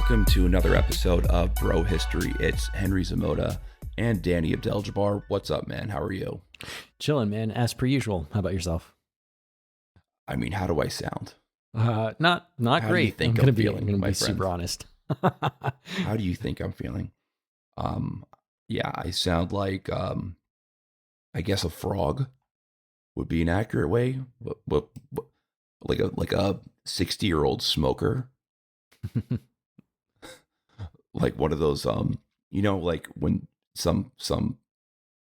Welcome to another episode of Bro History. It's Henry Zamota and Danny Abdeljabbar. What's up, man? How are you? Chilling, man. As per usual. How about yourself? I mean, how do I sound? Not How great. do you think I'm I'm gonna feeling, my be friend? super honest. How do you think I'm feeling? Yeah, I sound like, I guess a frog would be an accurate way. Like a 60-year-old smoker, like one of those, like when some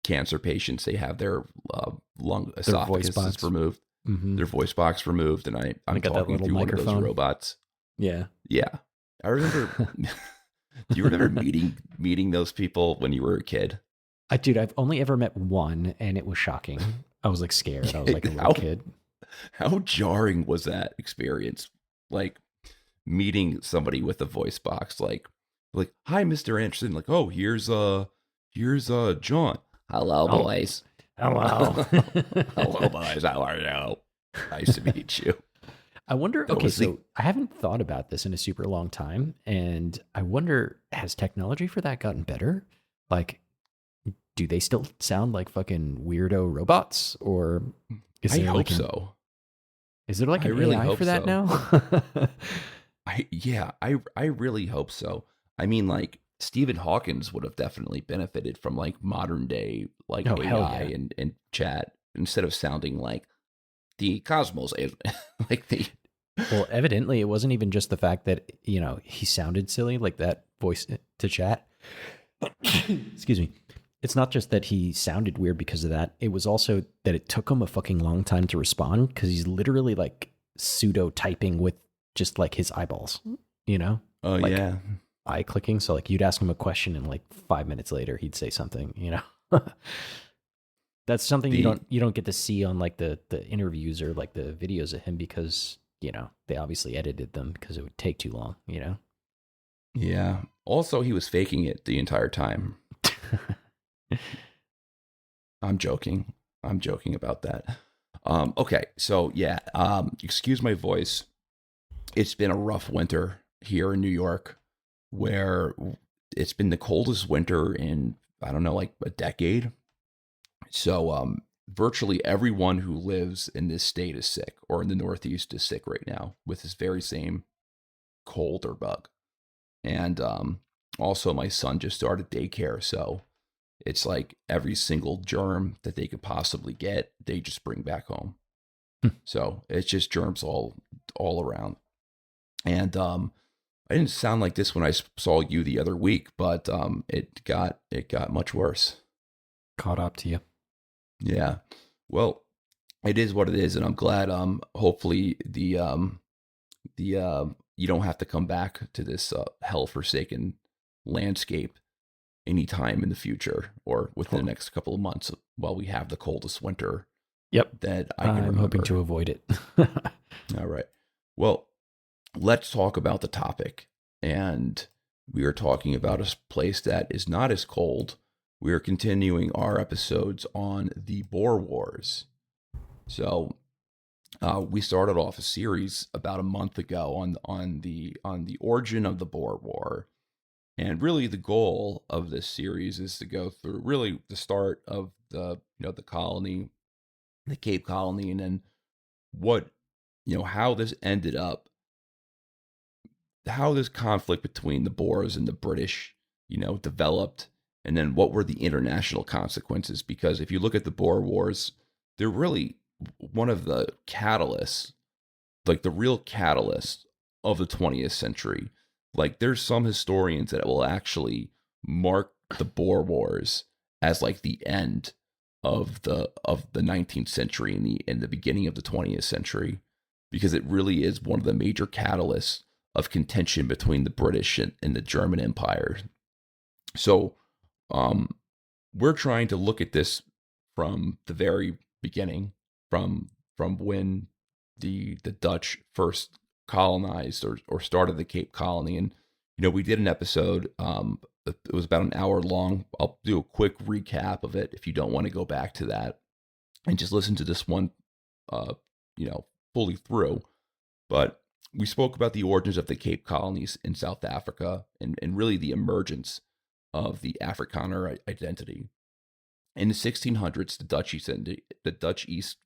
cancer patients, they have their lung Their voice esophagus box. removed, Mm-hmm. their voice box removed, and I'm They got that talking little through one of those microphone. robots. Yeah. Yeah, I remember. Do you remember meeting those people when you were a kid? Dude, I've only ever met one, and it was shocking. I was like scared. I was like a little kid. How jarring was that experience? Like meeting somebody with a voice box, like, hi, Mr. Anderson. Like, oh, here's John. Hello, Oh, boys. hello. Hello, boys. How are you? Nice to meet you. I wonder, That okay, was the so I haven't thought about this in a super long time, and I wonder, has technology for that gotten better? Like, do they still sound like fucking weirdo robots, or is I there hope like so. is there like I an really AI hope for that so. now? I really hope so. I mean, like Stephen Hawkins would have definitely benefited from like modern day like Oh, hell AI yeah. and chat instead of sounding like the cosmos is like the Well, evidently, it wasn't even just the fact that, he sounded silly, like that voice to chat. Excuse me. It's not just that he sounded weird because of that. It was also that it took him a fucking long time to respond because he's literally like pseudo typing with just like his eyeballs, you know? oh Like yeah. eye clicking. So like you'd ask him a question and like 5 minutes later he'd say something. That's something you The don't get to see on like the interviews or like the videos of him because, they obviously edited them because it would take too long. Yeah. Also, he was faking it the entire time. I'm joking. I'm joking about that. Okay, so yeah. Excuse my voice. It's been a rough winter here in New York, where it's been the coldest winter in, I don't know, like a decade. So virtually everyone who lives in this state is sick, or in the Northeast is sick right now with this very same cold or bug. And also, my son just started daycare, so it's like every single germ that they could possibly get, they just bring back home. So it's just germs all around. And I didn't sound like this when I saw you the other week, but it got much worse. Caught up to you. Yeah. Well, it is what it is, and I'm glad. Hopefully the you don't have to come back to this hell forsaken landscape anytime in the future or within the Oh, next couple of months while we have the coldest winter yep. that I can I'm hoping remember. to avoid it. All right. Well, let's talk about the topic. And we are talking about a place that is not as cold. We are continuing our episodes on the Boer Wars. So we started off a series about a month ago on the origin of the Boer War, and really the goal of this series is to go through really the start of the colony, the Cape Colony, and then what how this ended up, how this conflict between the Boers and the British developed, and then what were the international consequences. Because if you look at the Boer Wars, they're really one of the catalysts, like the real catalyst of the 20th century. Like there's some historians that will actually mark the Boer Wars as like the end of the 19th century and the beginning of the 20th century, because it really is one of the major catalysts of contention between the British and the German Empire. So um, we're trying to look at this from the very beginning, from when the Dutch first colonized or started the Cape Colony. And we did an episode. It was about an hour long. I'll do a quick recap of it if you don't want to go back to that and just listen to this one, uh, fully through. But We spoke about the origins of the Cape Colonies in South Africa and really the emergence of the Afrikaner identity. In the 1600s, the Dutch East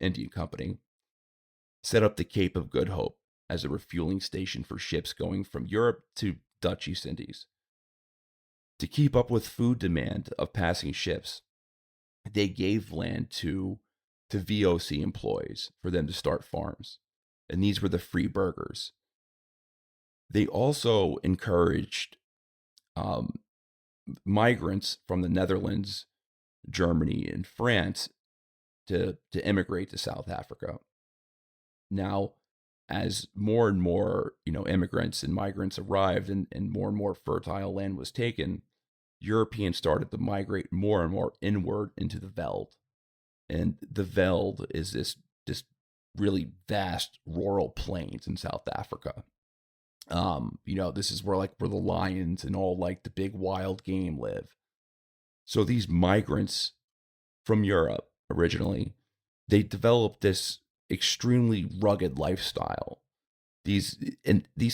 Indian Company set up the Cape of Good Hope as a refueling station for ships going from Europe to Dutch East Indies. To keep up with food demand of passing ships, they gave land to VOC employees for them to start farms. And these were the free burghers. They also encouraged migrants from the Netherlands, Germany, and France to immigrate to South Africa. Now, as more and more, immigrants and migrants arrived and more fertile land was taken, Europeans started to migrate more and more inward into the Veld. And the Veld is this really vast rural plains in South Africa. This is where the lions and all the big wild game live. So these migrants from Europe originally, they developed this extremely rugged lifestyle. These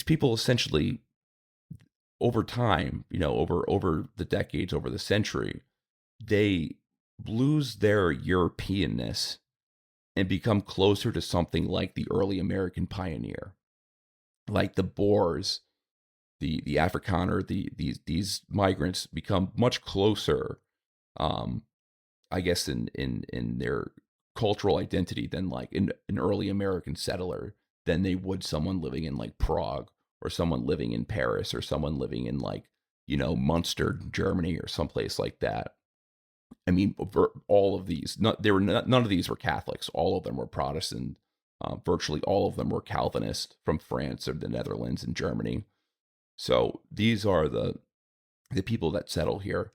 people essentially, over time, over the decades, over the century, they lose their Europeanness and become closer to something like the early American pioneer, like the Boers, the Afrikaner. These migrants become much closer, I guess, in their cultural identity than an early American settler than they would someone living in Prague, or someone living in Paris, or someone living in Munster, Germany, or someplace like that. I mean, all of these, none of these were Catholics. All of them were Protestant. Virtually all of them were Calvinist from France or the Netherlands and Germany. So these are the people that settle here.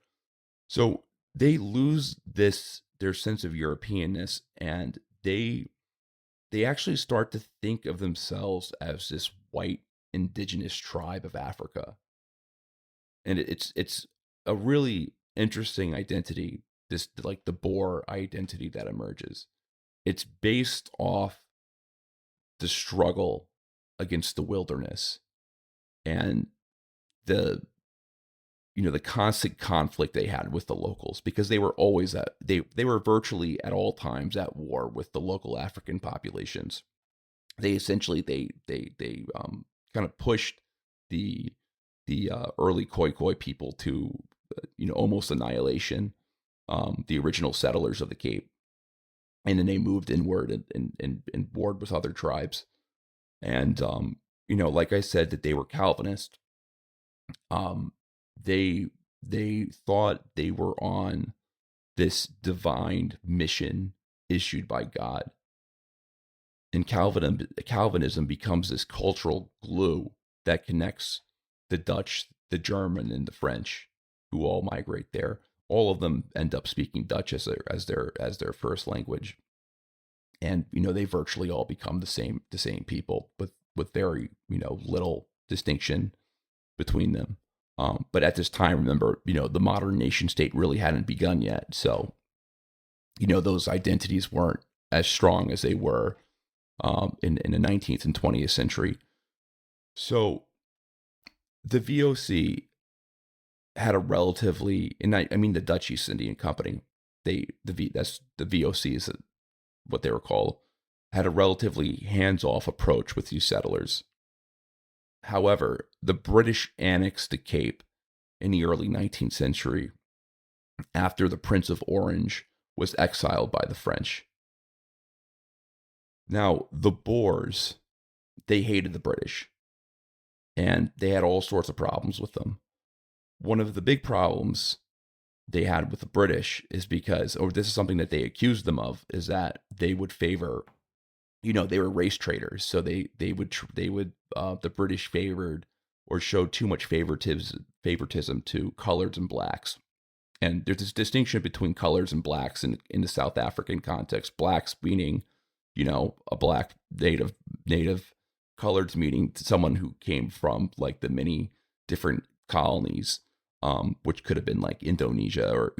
So they lose their sense of Europeanness, and they actually start to think of themselves as this white indigenous tribe of Africa. And it's a really interesting identity, this the Boer identity that emerges. It's based off the struggle against the wilderness and the constant conflict they had with the locals, because they were always they were virtually at all times at war with the local African populations. They essentially kind of pushed the early Khoikhoi people to almost annihilation, the original settlers of the Cape, and then they moved inward and warred with other tribes. And like I said, that they were Calvinist. They thought they were on this divine mission issued by God. And Calvinism becomes this cultural glue that connects the Dutch, the German, and the French, who all migrate there. All of them end up speaking Dutch as their first language, and they virtually all become the same people, with very little distinction between them. But at this time, remember, the modern nation state really hadn't begun yet, so those identities weren't as strong as they were in the 19th and 20th century. So the VOC had a relatively, and I mean the Dutch East Indian Company, that's the VOC is what they were called, had a relatively hands-off approach with these settlers. However, the British annexed the Cape in the early 19th century after the Prince of Orange was exiled by the French. Now, the Boers, they hated the British, and they had all sorts of problems with them. One of the big problems they had with the British is because, or this is something that they accused them of, is that they would favor, they were race traders. So the British favored or showed too much favoritism to coloreds and blacks. And there's this distinction between colors and blacks in the South African context. Blacks meaning, a black native, coloreds meaning someone who came from the many different colonies, which could have been Indonesia or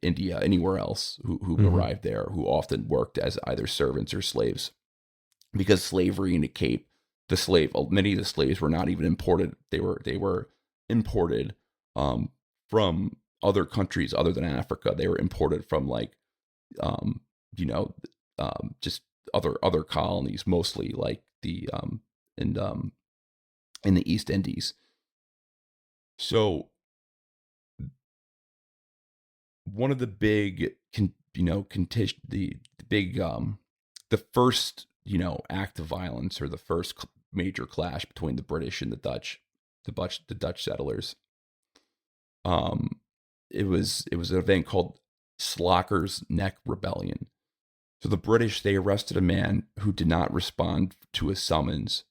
India, anywhere else who arrived there, who often worked as either servants or slaves. because slavery in the Cape, many of the slaves were not even imported. They were imported from other countries other than Africa. They were imported from like um, you know just other colonies, mostly like the in in the East Indies. So one of the big the big the first act of violence, or the first major clash between the British and the Dutch settlers, um it was an event called Slocker's Neck Rebellion. So the British, they arrested a man who did not respond to a summons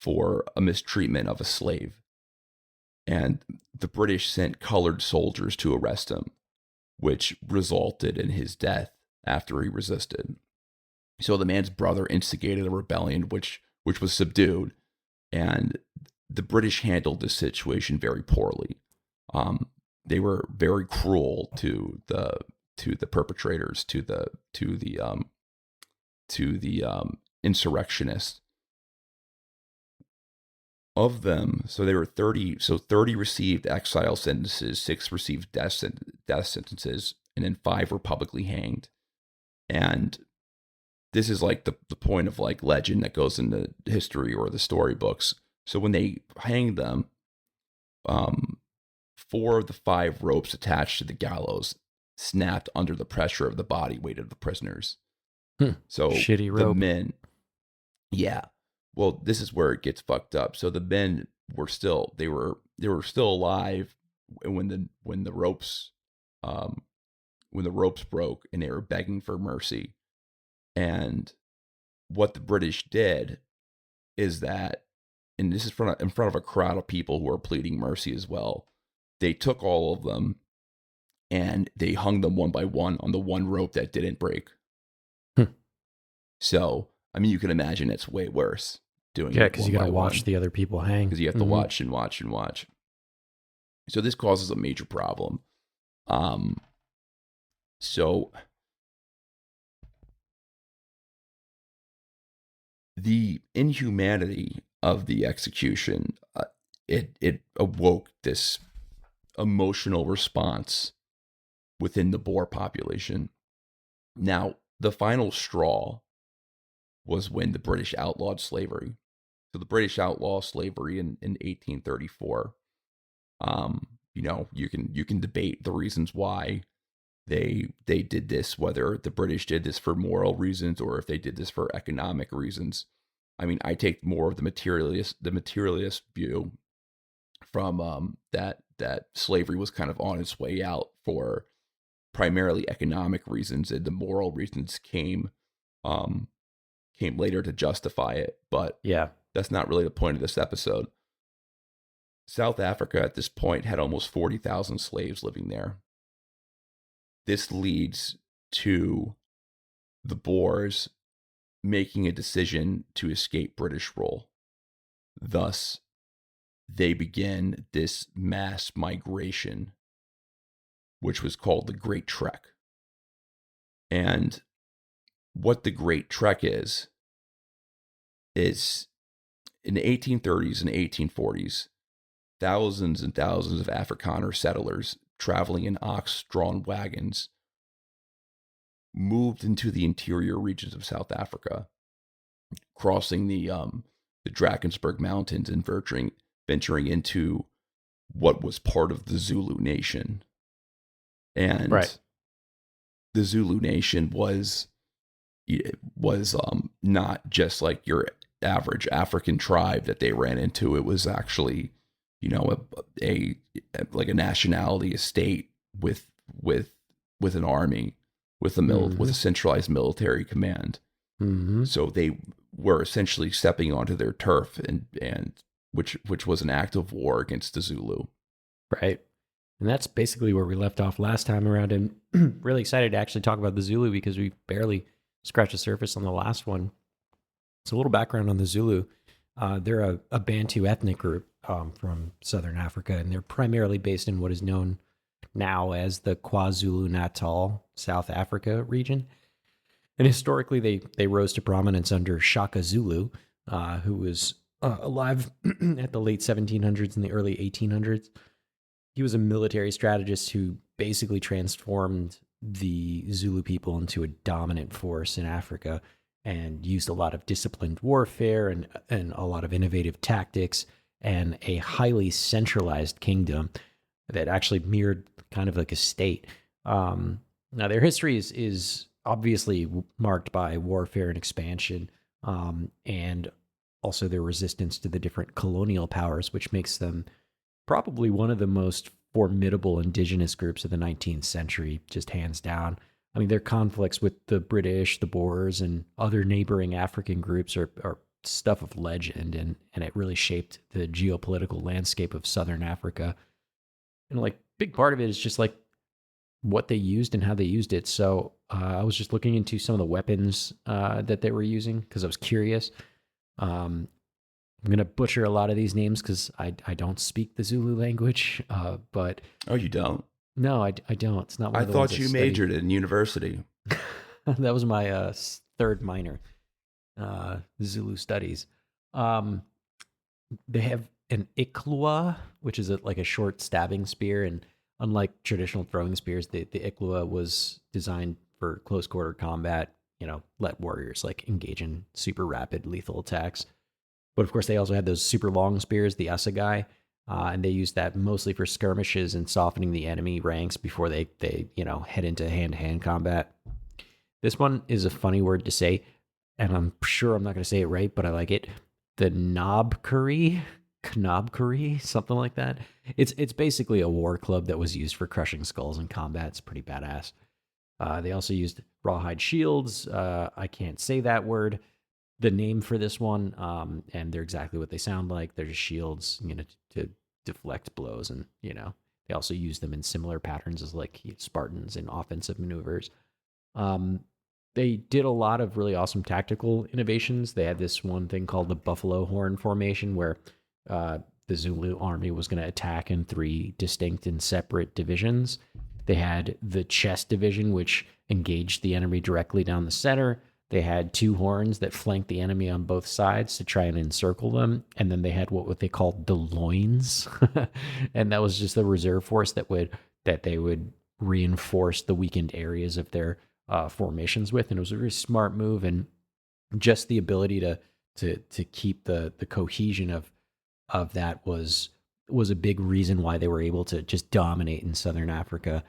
for a mistreatment of a slave, and the British sent colored soldiers to arrest him, which resulted in his death after he resisted. So the man's brother instigated a rebellion, which was subdued, and the British handled this situation very poorly. They were very cruel to the perpetrators, to the insurrectionists. Of them, so there were 30. So 30 received exile sentences, 6 received death sentences, and then 5 were publicly hanged. And this is like the point of like legend that goes into history or the storybooks. So when they hanged them, 4 of the 5 ropes attached to the gallows snapped under the pressure of the body weight of the prisoners. So shitty rope. The men, yeah. Well, this is where it gets fucked up. So the men were still still alive when the ropes broke, and they were begging for mercy. And what the British did is that, and this is in front of a crowd of people who are pleading mercy as well, they took all of them and they hung them one by one on the one rope that didn't break. So, I mean, you can imagine it's way worse doing it. Yeah, because you got to watch the other people hang. Because you have to watch and watch and watch. So this causes a major problem. So the inhumanity of the execution, it awoke this emotional response within the Boer population. Now, the final straw was when the British outlawed slavery. So the British outlawed slavery in 1834. You can debate the reasons why they did this, whether the British did this for moral reasons or if they did this for economic reasons. I mean, I take more of the materialist view from that slavery was kind of on its way out for primarily economic reasons, and the moral reasons came later to justify it. But yeah, that's not really the point of this episode. South Africa at this point had almost 40,000 slaves living there. This leads to the Boers making a decision to escape British rule. Thus, they begin this mass migration, which was called the Great Trek. And what the Great Trek is in the 1830s and 1840s, thousands and thousands of Afrikaner settlers traveling in ox-drawn wagons moved into the interior regions of South Africa, crossing the Drakensberg Mountains and venturing into what was part of the Zulu Nation. And the Zulu Nation was not just like your average African tribe that they ran into. It was actually, a like a nationality, a state with an army, with a centralized military command. So they were essentially stepping onto their turf, and which was an act of war against the Zulu. Right. And that's basically where we left off last time around. And really excited to actually talk about the Zulu because we barely scratched the surface on the last one. So a little background on the Zulu. They're a Bantu ethnic group from Southern Africa, and they're primarily based in what is known now as the KwaZulu-Natal, South Africa region. And historically, they rose to prominence under Shaka Zulu, who was alive at the late 1700s and the early 1800s. He was a military strategist who basically transformed the Zulu people into a dominant force in Africa and used a lot of disciplined warfare and a lot of innovative tactics and a highly centralized kingdom that actually mirrored kind of like a state. Now, their history is obviously marked by warfare and expansion, and also their resistance to the different colonial powers, which makes them probably one of the most formidable indigenous groups of the 19th century, just hands down. I mean, their conflicts with the British, the Boers, and other neighboring African groups are stuff of legend, and it really shaped the geopolitical landscape of Southern Africa. And like, big part of it is just like what they used and how they used it. So I was just looking into some of the weapons that they were using because I was curious. I'm going to butcher a lot of these names because I don't speak the Zulu language. But Oh, you don't? no, I don't. It's not one I of the ones thought you studied. majored in university. That was my third minor, Zulu studies. They have an iklua, which is like a short stabbing spear, and unlike traditional throwing spears, the iklua was designed for close quarter combat. Let warriors like engage in super rapid lethal attacks. But of course, they also had those super long spears, the assegai, and they used that mostly for skirmishes and softening the enemy ranks before they head into hand to hand combat. This one is a funny word to say, and I'm sure I'm not going to say it right, but I like it. The knobkerrie, something like that. It's basically a war club that was used for crushing skulls in combat. It's pretty badass. They also used rawhide shields. I can't say that word. The name for this one, and they're exactly what they sound like. They're just shields, to deflect blows, and they also use them in similar patterns as like Spartans in offensive maneuvers. They did a lot of really awesome tactical innovations. They had this one thing called the buffalo horn formation, where the Zulu army was going to attack in 3 distinct and separate divisions. They had the chest division, which engaged the enemy directly down the center. They had 2 horns that flanked the enemy on both sides to try and encircle them. And then they had what they called the loins. And that was just the reserve force that they would reinforce the weakened areas of their formations with. And it was a very smart move, and just the ability to keep the cohesion of that was a big reason why they were able to just dominate in Southern Africa.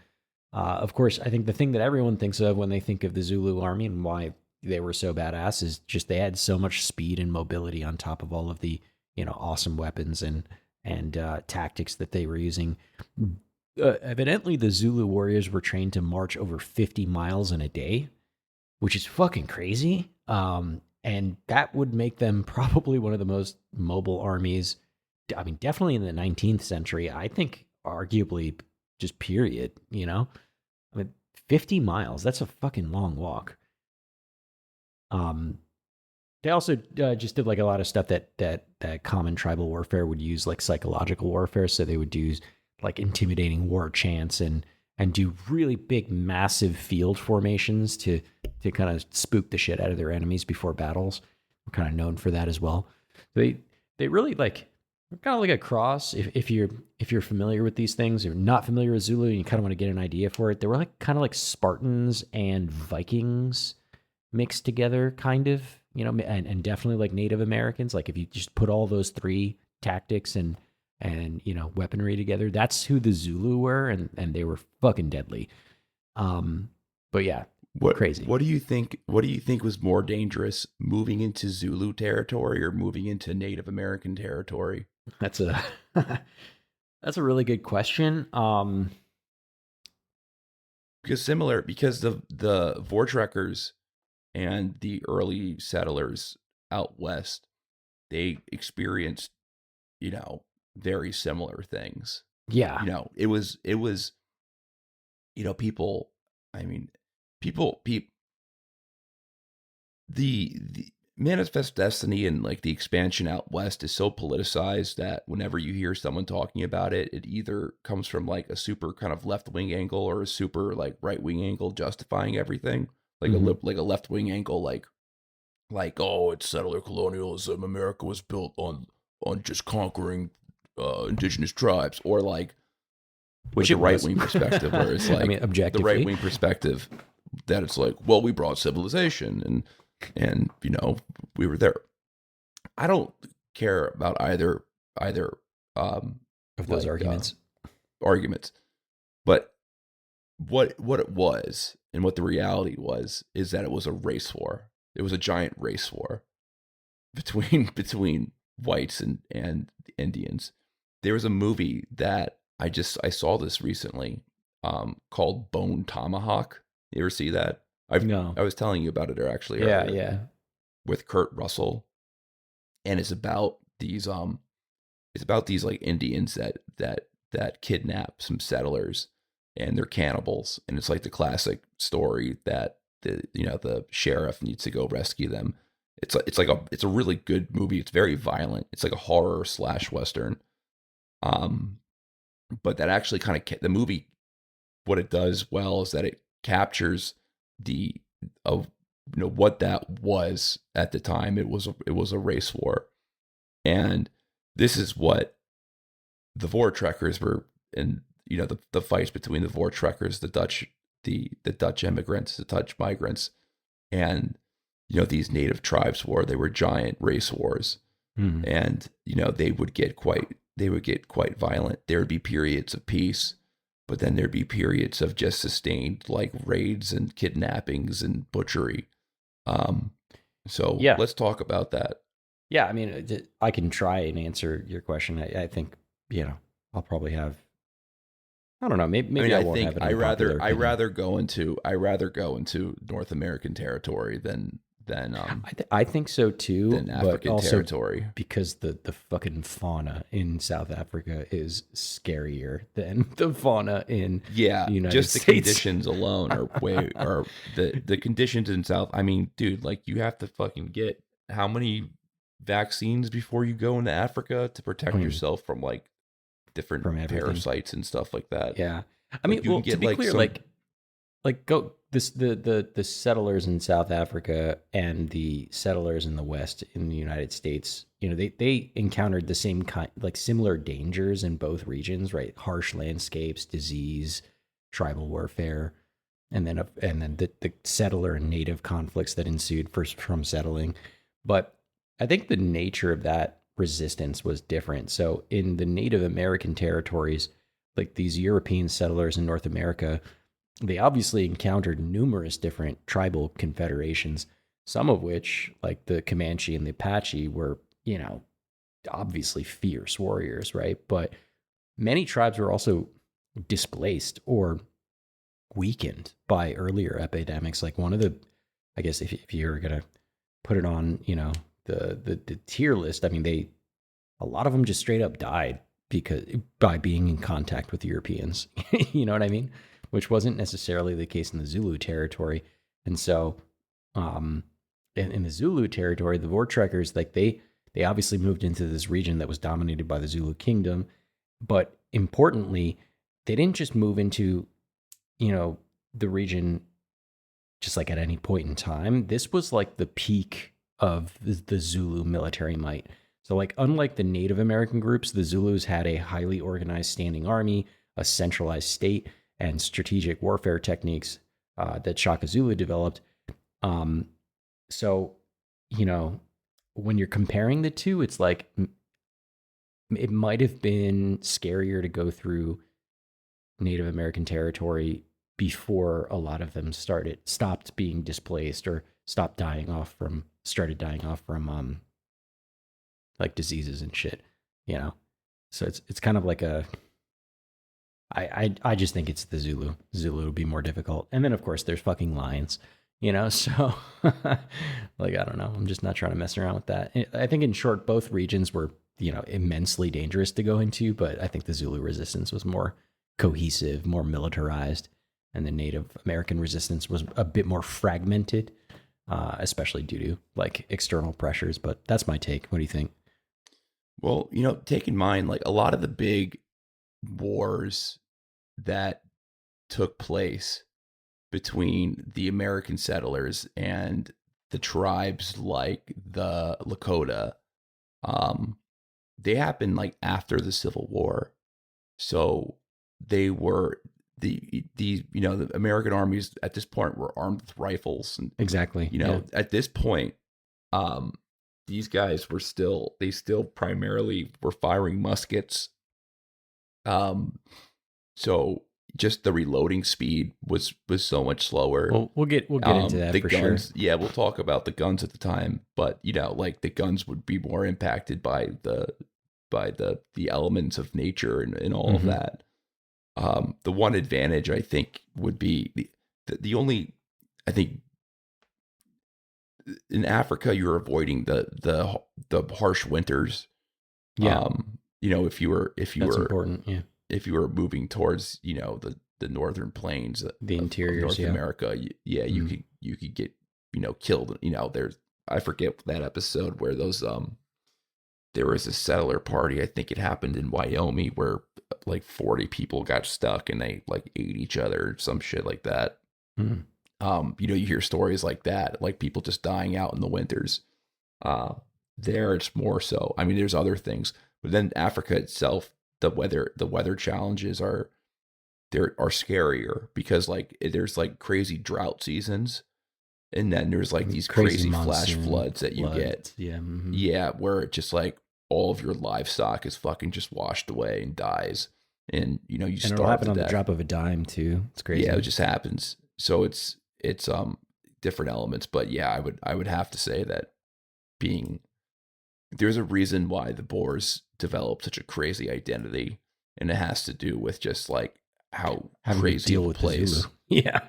Of course, I think the thing that everyone thinks of when they think of the Zulu army and why they were so badass is just they had so much speed and mobility on top of all of the awesome weapons and tactics that they were using. Evidently, the Zulu warriors were trained to march over 50 miles in a day, which is fucking crazy. And that would make them probably one of the most mobile armies. I mean, definitely in the 19th century. I think arguably just period, I mean, 50 miles, that's a fucking long walk. They also just did like a lot of stuff that common tribal warfare would use, like psychological warfare. So they would use like intimidating war chants and do really big, massive field formations to kind of spook the shit out of their enemies before battles. We're kind of known for that as well. They really like kind of like a cross. If you're familiar with these things, or not familiar with Zulu, and you kind of want to get an idea for it, they were like kind of like Spartans and Vikings mixed together, kind of, and definitely like Native Americans. Like if you just put all those 3 tactics and weaponry together, that's who the Zulu were, and they were fucking deadly. But yeah, crazy. What do you think? What do you think was more dangerous, moving into Zulu territory or moving into Native American territory? That's a that's a really good question. Because the Voortrekkers and the early settlers out west, they experienced, very similar things. Yeah. It was, people, I mean, the Manifest Destiny and like the expansion out west is so politicized that whenever you hear someone talking about it, it either comes from like a super kind of left-wing angle or a super like right-wing angle justifying everything. Mhm. like a left wing angle, oh, it's settler colonialism. America was built on just conquering indigenous tribes, or like with Which the it right was. wing perspective, where it's I mean, like the right objectively. wing perspective that it's like, well, we brought civilization and we were there. I don't care about either um Of those like arguments. arguments, but what it was and what the reality was is that it was a race war. It was a giant race war between whites and Indians. There was a movie that I saw this recently, called Bone Tomahawk. You ever see that? No. I was telling you about it actually Yeah, earlier, yeah. with Kurt Russell, and it's about these like Indians that kidnap some settlers, and they're cannibals, and it's like the classic story that the sheriff needs to go rescue them. It's a really good movie. It's very violent. It's like a horror slash western. Um, but that actually kind of the movie, what it does well is that it captures the of what that was at the time. It was a race war, and this is what the Voortrekkers were in. The fights between the Voortrekkers, the Dutch immigrants, the Dutch migrants, and these native tribes war. They were giant race wars, Mhm. and they would get quite violent. There would be periods of peace, but then there'd be periods of just sustained like raids and kidnappings and butchery. Um, so Yeah. let's talk about that. Yeah, I mean, I can try and answer your question. I think, you know, I'll probably have, I don't know, I mean, maybe I I won't think have an unpopular opinion. I rather go into North American territory I think so too, than but African also territory. because the fucking fauna in South Africa is scarier than the fauna in Yeah, the United just the States. conditions alone are the conditions in South. I mean, dude, like you have to fucking get how many vaccines before you go into Africa to I protect mean, yourself from like different from everything. parasites and stuff like that. Yeah. I mean, Like you well, can to get be like clear, some. like go this the settlers in South Africa and the settlers in the West in the United States, you know, they encountered the same kind, like similar dangers in both regions, right? Harsh landscapes, disease, tribal warfare, and then the settler and native conflicts that ensued first from settling. But I think the nature of that resistance was different. So in the Native American territories, like these European settlers in North America, they obviously encountered numerous different tribal confederations, some of which, like the Comanche and the Apache, were, you know, obviously fierce warriors, right? But many tribes were also displaced or weakened by earlier epidemics. Like one of the, I guess if you're gonna put it on, you know, the tier list, I mean, a lot of them just straight up died because by being in contact with Europeans. You know what I mean? Which wasn't necessarily the case in the Zulu territory. And so, um, in the Zulu territory, the Voortrekkers, like they obviously moved into this region that was dominated by the Zulu kingdom, but importantly, they didn't just move into, you know, the region just like at any point in time. This was like the peak of the Zulu military might. So, like, unlike the Native American groups, the Zulus had a highly organized standing army, a centralized state, and strategic warfare techniques that Shaka Zulu developed. Um, so, you know, when you're comparing the two, it's like it might have been scarier to go through Native American territory before a lot of them stopped being displaced or started dying off from like diseases and shit, you know. So it's kind of like I just think it's the Zulu. Zulu would be more difficult. And then of course there's fucking lions, you know, so like I don't know. I'm just not trying to mess around with that. I think in short, both regions were, you know, immensely dangerous to go into, but I think the Zulu resistance was more cohesive, more militarized, and the Native American resistance was a bit more fragmented, especially due to like external pressures. But that's my take. What do you think? Well, take in mind like a lot of the big wars that took place between the American settlers and the tribes like the Lakota, they happened like after the Civil War. So they were the American armies at this point were armed with rifles, and Exactly. at this point, these guys were still primarily were firing muskets. So just the reloading speed was so much slower. Well, we'll get into that the for guns, sure. Yeah, we'll talk about the guns at the time, but like the guns would be more impacted by the elements of nature and all of that. The one advantage I think would be the only, I think, in Africa you're avoiding the harsh winters. Yeah. If you were That's important. Yeah. if you were moving towards the northern plains The of interiors, North America, you could get killed. There's, I forget that episode where those there was a settler party. I think it happened in Wyoming where like 40 people got stuck and they like ate each other, some shit like that. Mhm. You hear stories like that, like people just dying out in the winters. There it's more so. I mean, there's other things, but then Africa itself, the weather challenges are scarier because like there's like crazy drought seasons, and then there's like these crazy flash floods that you get. Yeah. Yeah, where it just like all of your livestock is fucking just washed away and dies, and you And starve it'll happen to on the death. drop of a dime too. It's crazy. Yeah, it just happens. So it's different elements, but yeah, I would have to say that there's a reason why the Boers developed such a crazy identity, and it has to do with just like how having crazy to deal the with place. the Zulu. Yeah.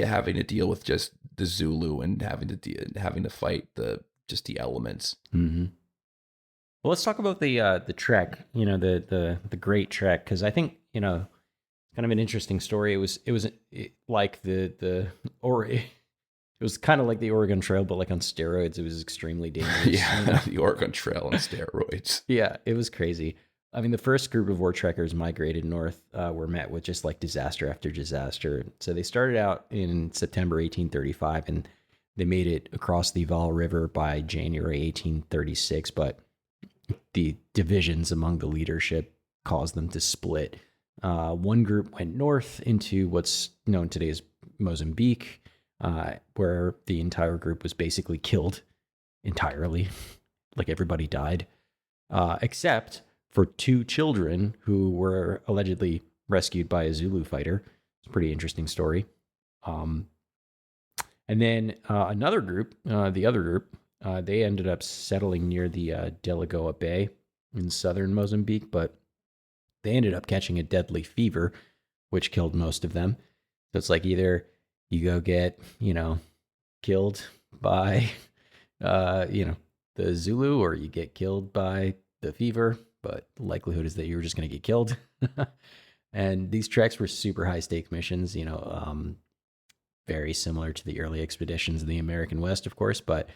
having to deal with just the Zulu and having to fight the elements. Mm-hmm. Well, let's talk about the trek. The Great Trek, because I think kind of an interesting story. It was like it was kind of like the Oregon Trail, but like on steroids. It was extremely dangerous. Yeah, the Oregon Trail on steroids. Yeah, it was crazy. I mean, the first group of war trekkers migrated north were met with just like disaster after disaster. So they started out in September 1835, and they made it across the Vaal River by January 1836. But the divisions among the leadership caused them to split. One group went north into what's known today as Mozambique, where the entire group was basically killed entirely. Like everybody died, except for 2 children who were allegedly rescued by a Zulu fighter. It's a pretty interesting story. And then another group, the other group, they ended up settling near the Delagoa Bay in southern Mozambique, but they ended up catching a deadly fever, which killed most of them. So it's like either you go get, killed by, the Zulu, or you get killed by the fever. But the likelihood is that you were just going to get killed. And these treks were super high stake missions, very similar to the early expeditions in the American West, of course, but,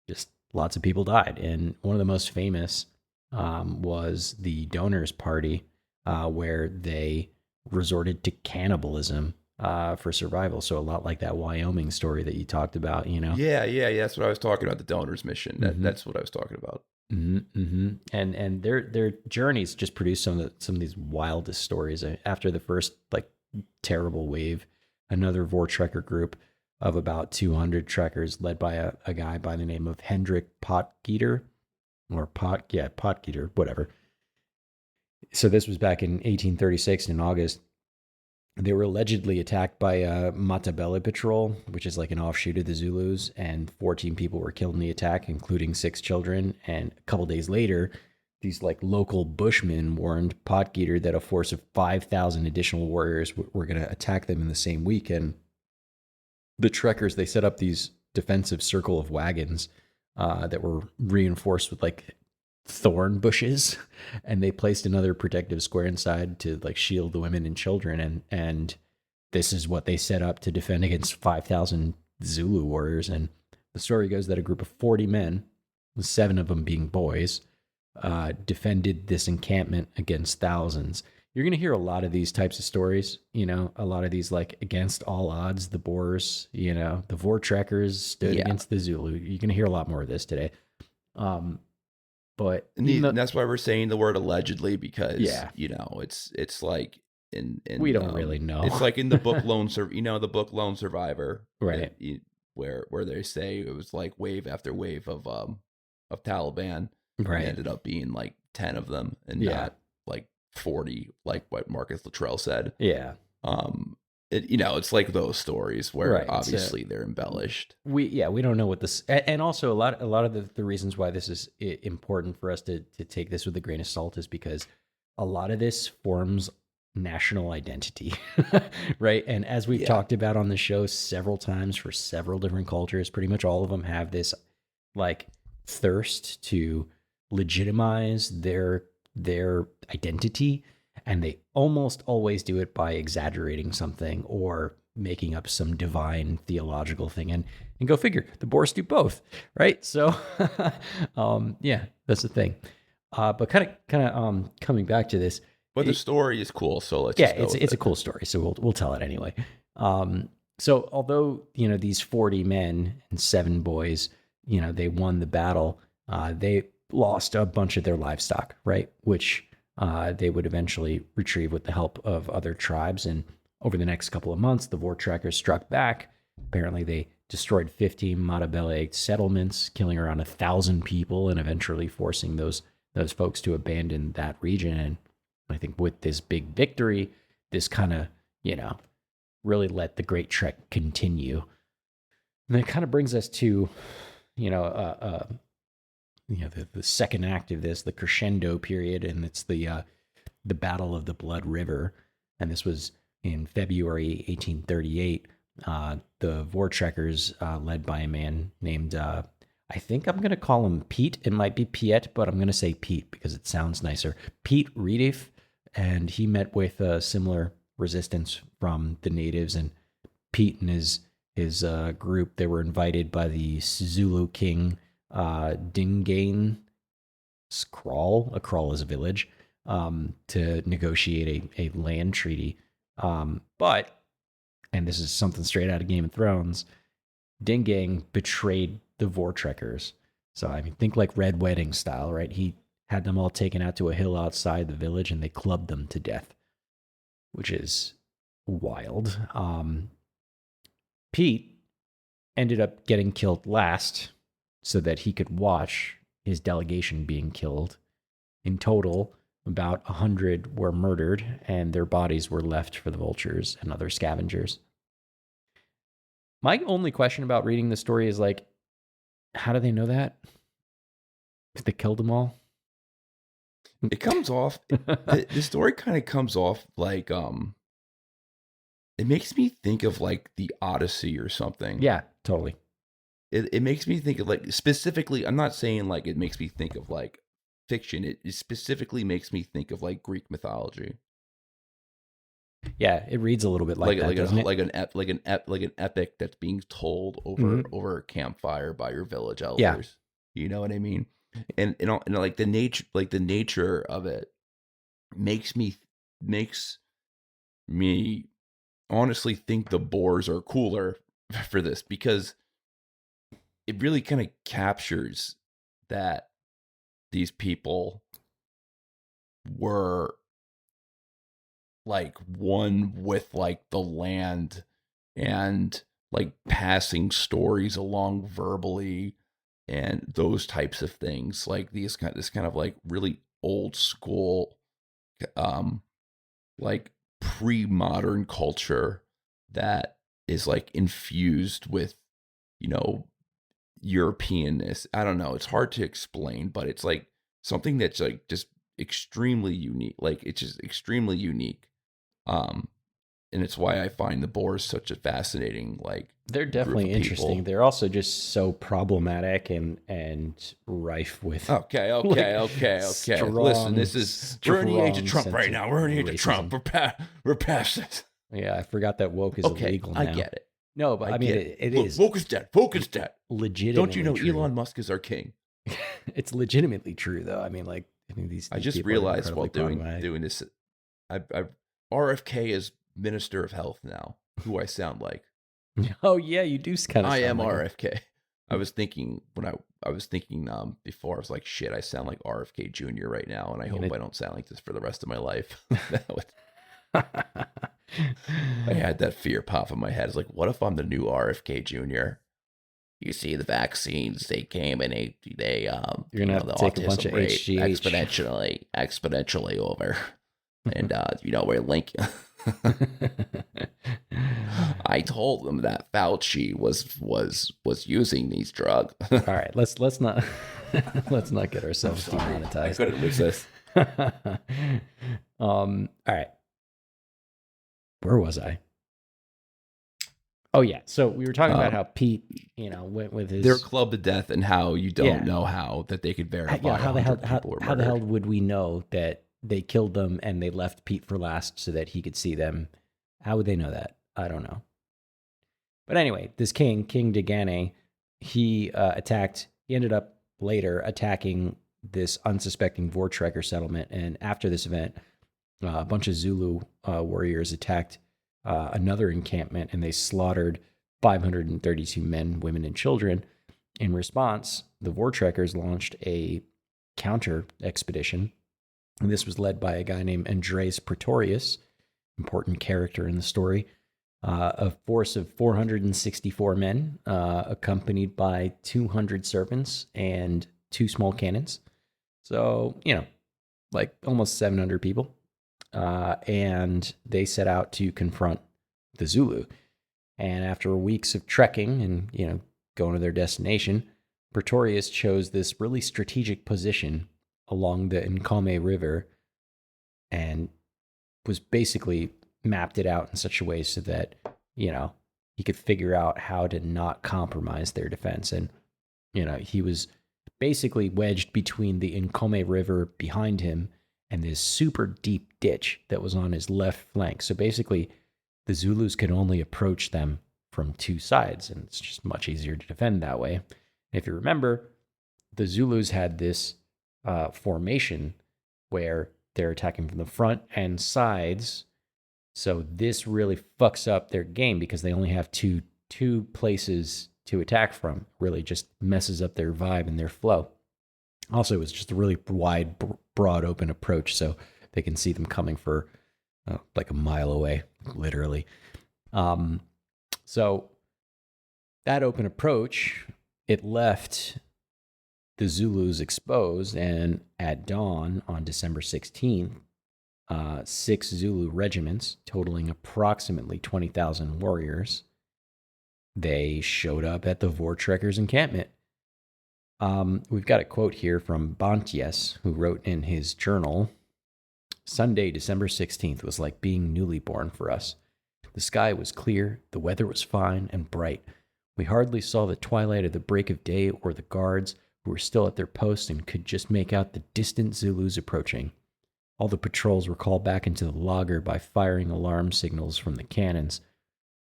just lots of people died. And one of the most famous was the Donors Party, where they resorted to cannibalism for survival. So a lot like that Wyoming story that you talked about, Yeah, that's what I was talking about. The Donors Mission. That's what I was talking about. And their journeys just produced some of these wildest stories. After the first like terrible wave, another Vortrekker group of about 200 trekkers, led by a guy by the name of Hendrik Potgieter, Potgieter, whatever. So this was back in 1836 in August. They were allegedly attacked by a Matabele patrol, which is like an offshoot of the Zulus, and 14 people were killed in the attack, including 6 children. And a couple days later, these like local bushmen warned Potgieter that a force of 5,000 additional warriors were going to attack them in the same week. And the trekkers, they set up these defensive circle of wagons that were reinforced with like thorn bushes, and they placed another protective square inside to like shield the women and children, and this is what they set up to defend against 5,000 Zulu warriors. And the story goes that a group of 40 men, 7 of them being boys, defended this encampment against thousands. you're going to hear a lot of these types of stories, you know, a lot of these like against all odds, the Boers, you know, the Voortrekkers stood Yeah. against the Zulu. You're going to hear a lot more of this today. But And that's why we're saying the word allegedly, because Yeah. you know it's like in we don't really know. It's like in the book the book Lone Survivor, Right. where they say it was like wave after wave of Taliban, and Right. it ended up being like 10 of them and Yeah. not like 40, like what Marcus Luttrell said. Yeah. It's like those stories where Right. obviously they're embellished. We don't know what this, and also a lot of the reasons why this is important for us to take this with a grain of salt is because a lot of this forms national identity, right? And as we've talked about on the show several times for several different cultures, pretty much all of them have this like thirst to legitimize their identity, and they almost always do it by exaggerating something or making up some divine theological thing. And go figure, the Boers do both, right? So yeah, that's the thing. But kind of coming back to this, but the story is cool, so let's it's a cool story, so we'll tell it anyway. So although, you know, these 40 men and 7 boys, you know, they won the battle, they lost a bunch of their livestock, right? Which they would eventually retrieve with the help of other tribes. And over the next couple of months, the Voortrekkers struck back. Apparently, they destroyed 50 Matabele settlements, killing around 1,000 people, and eventually forcing those folks to abandon that region. And I think with this big victory, this kind of, you know, really let the Great Trek continue. And that kind of brings us to, the second act of this, the crescendo period, and it's the Battle of the Blood River. And this was in February 1838. The Voortrekkers, led by a man named, I think I'm going to call him Pete. It might be Piet, but I'm going to say Pete because it sounds nicer. Pete Redief, and he met with a similar resistance from the natives. And Pete and his group, they were invited by the Zulu king, Dingaan Kraal. A kraal is a village, to negotiate a land treaty. But, and this is something straight out of Game of Thrones, Dingaan betrayed the Voortrekkers. So, I mean, think like Red Wedding style, right? He had them all taken out to a hill outside the village and they clubbed them to death, which is wild. Pete ended up getting killed last so that he could watch his delegation being killed. In total, about 100 were murdered, and their bodies were left for the vultures and other scavengers. My only question about reading the story is like, how do they know that? If they killed them all? It comes off, the story kind of comes off like, it makes me think of like the Odyssey or something. Yeah, totally. It makes me think of like, specifically, I'm not saying like it makes me think of like fiction. It specifically makes me think of like Greek mythology. Yeah, it reads a little bit like that, doesn't it? Like an epic that's being told over a campfire by your village elders. Yeah. You know what I mean? And like the nature of it makes me honestly think the Boers are cooler for this, because it really kind of captures that these people were like one with like the land and like passing stories along verbally and those types of things, like this kind of like really old school, like pre-modern culture that is like infused with, you know, Europeanness. I don't know, it's hard to explain, but it's like something that's like just extremely unique. Like it's just extremely unique. And it's why I find the Boers such a fascinating, like, they're definitely interesting. People. They're also just so problematic and rife with. Okay. Listen, we're in the age of Trump right now. We're in the age of Trump. We're past it. Yeah, I forgot that woke is illegal now. I get it. No, but I mean, it is. Woke is dead. Woke is dead. Legitimately. Don't you know true. Elon Musk is our king? It's legitimately true, though. I mean, these. I just realized while doing this. I RFK is Minister of Health now. Who I sound like? Oh yeah, you do kind of I sound am like RFK. I was thinking before, I was like, shit, I sound like RFK Jr. right now, and I hope I don't sound like this for the rest of my life. I had that fear pop in my head. It's like, what if I'm the new RFK Jr.? You see, the vaccines, they came and they You're gonna have the to take a bunch autism of rate HGH. exponentially over, and we're linking. I told them that Fauci was using these drugs. All right, let's not let's not get ourselves I demonetized. couldn't resist. All right, where was I? Oh yeah, so we were talking about how Pete, went with his. They're clubbed to death, and how you don't know how that they could verify. How the hell? How the hell murdered. would we know that they killed them and they left Pete for last so that he could see them? How would they know that? I don't know. But anyway, this King Degane, he attacked. He ended up later attacking this unsuspecting Vortrekker settlement, and after this event, a bunch of Zulu warriors attacked another encampment, and they slaughtered 532 men, women, and children. In response, the Vortrekkers launched a counter expedition, and this was led by a guy named Andreas Pretorius, important character in the story. A force of 464 men, accompanied by 200 servants and 2 small cannons. So, like almost 700 people. And they set out to confront the Zulu. And after weeks of trekking and, going to their destination, Pretorius chose this really strategic position along the Nkome River and was basically mapped it out in such a way so that, he could figure out how to not compromise their defense. And, he was basically wedged between the Nkome River behind him and this super deep ditch that was on his left flank. So basically, the Zulus could only approach them from 2 sides, and it's just much easier to defend that way. And if you remember, the Zulus had this formation where they're attacking from the front and sides. So this really fucks up their game because they only have two places to attack from. Really just messes up their vibe and their flow. Also, it's just a really wide, broad, open approach, so they can see them coming for like a mile away, literally. So that open approach, it left the Zulus exposed, and at dawn on December 16th, 6 Zulu regiments, totaling approximately 20,000 warriors, they showed up at the Vortrekkers' encampment. We've got a quote here from Banties, who wrote in his journal, "Sunday, December 16th was like being newly born for us. The sky was clear, the weather was fine and bright. We hardly saw the twilight of the break of day or the guards, who were still at their posts and could just make out the distant Zulus approaching. All the patrols were called back into the laager by firing alarm signals from the cannons.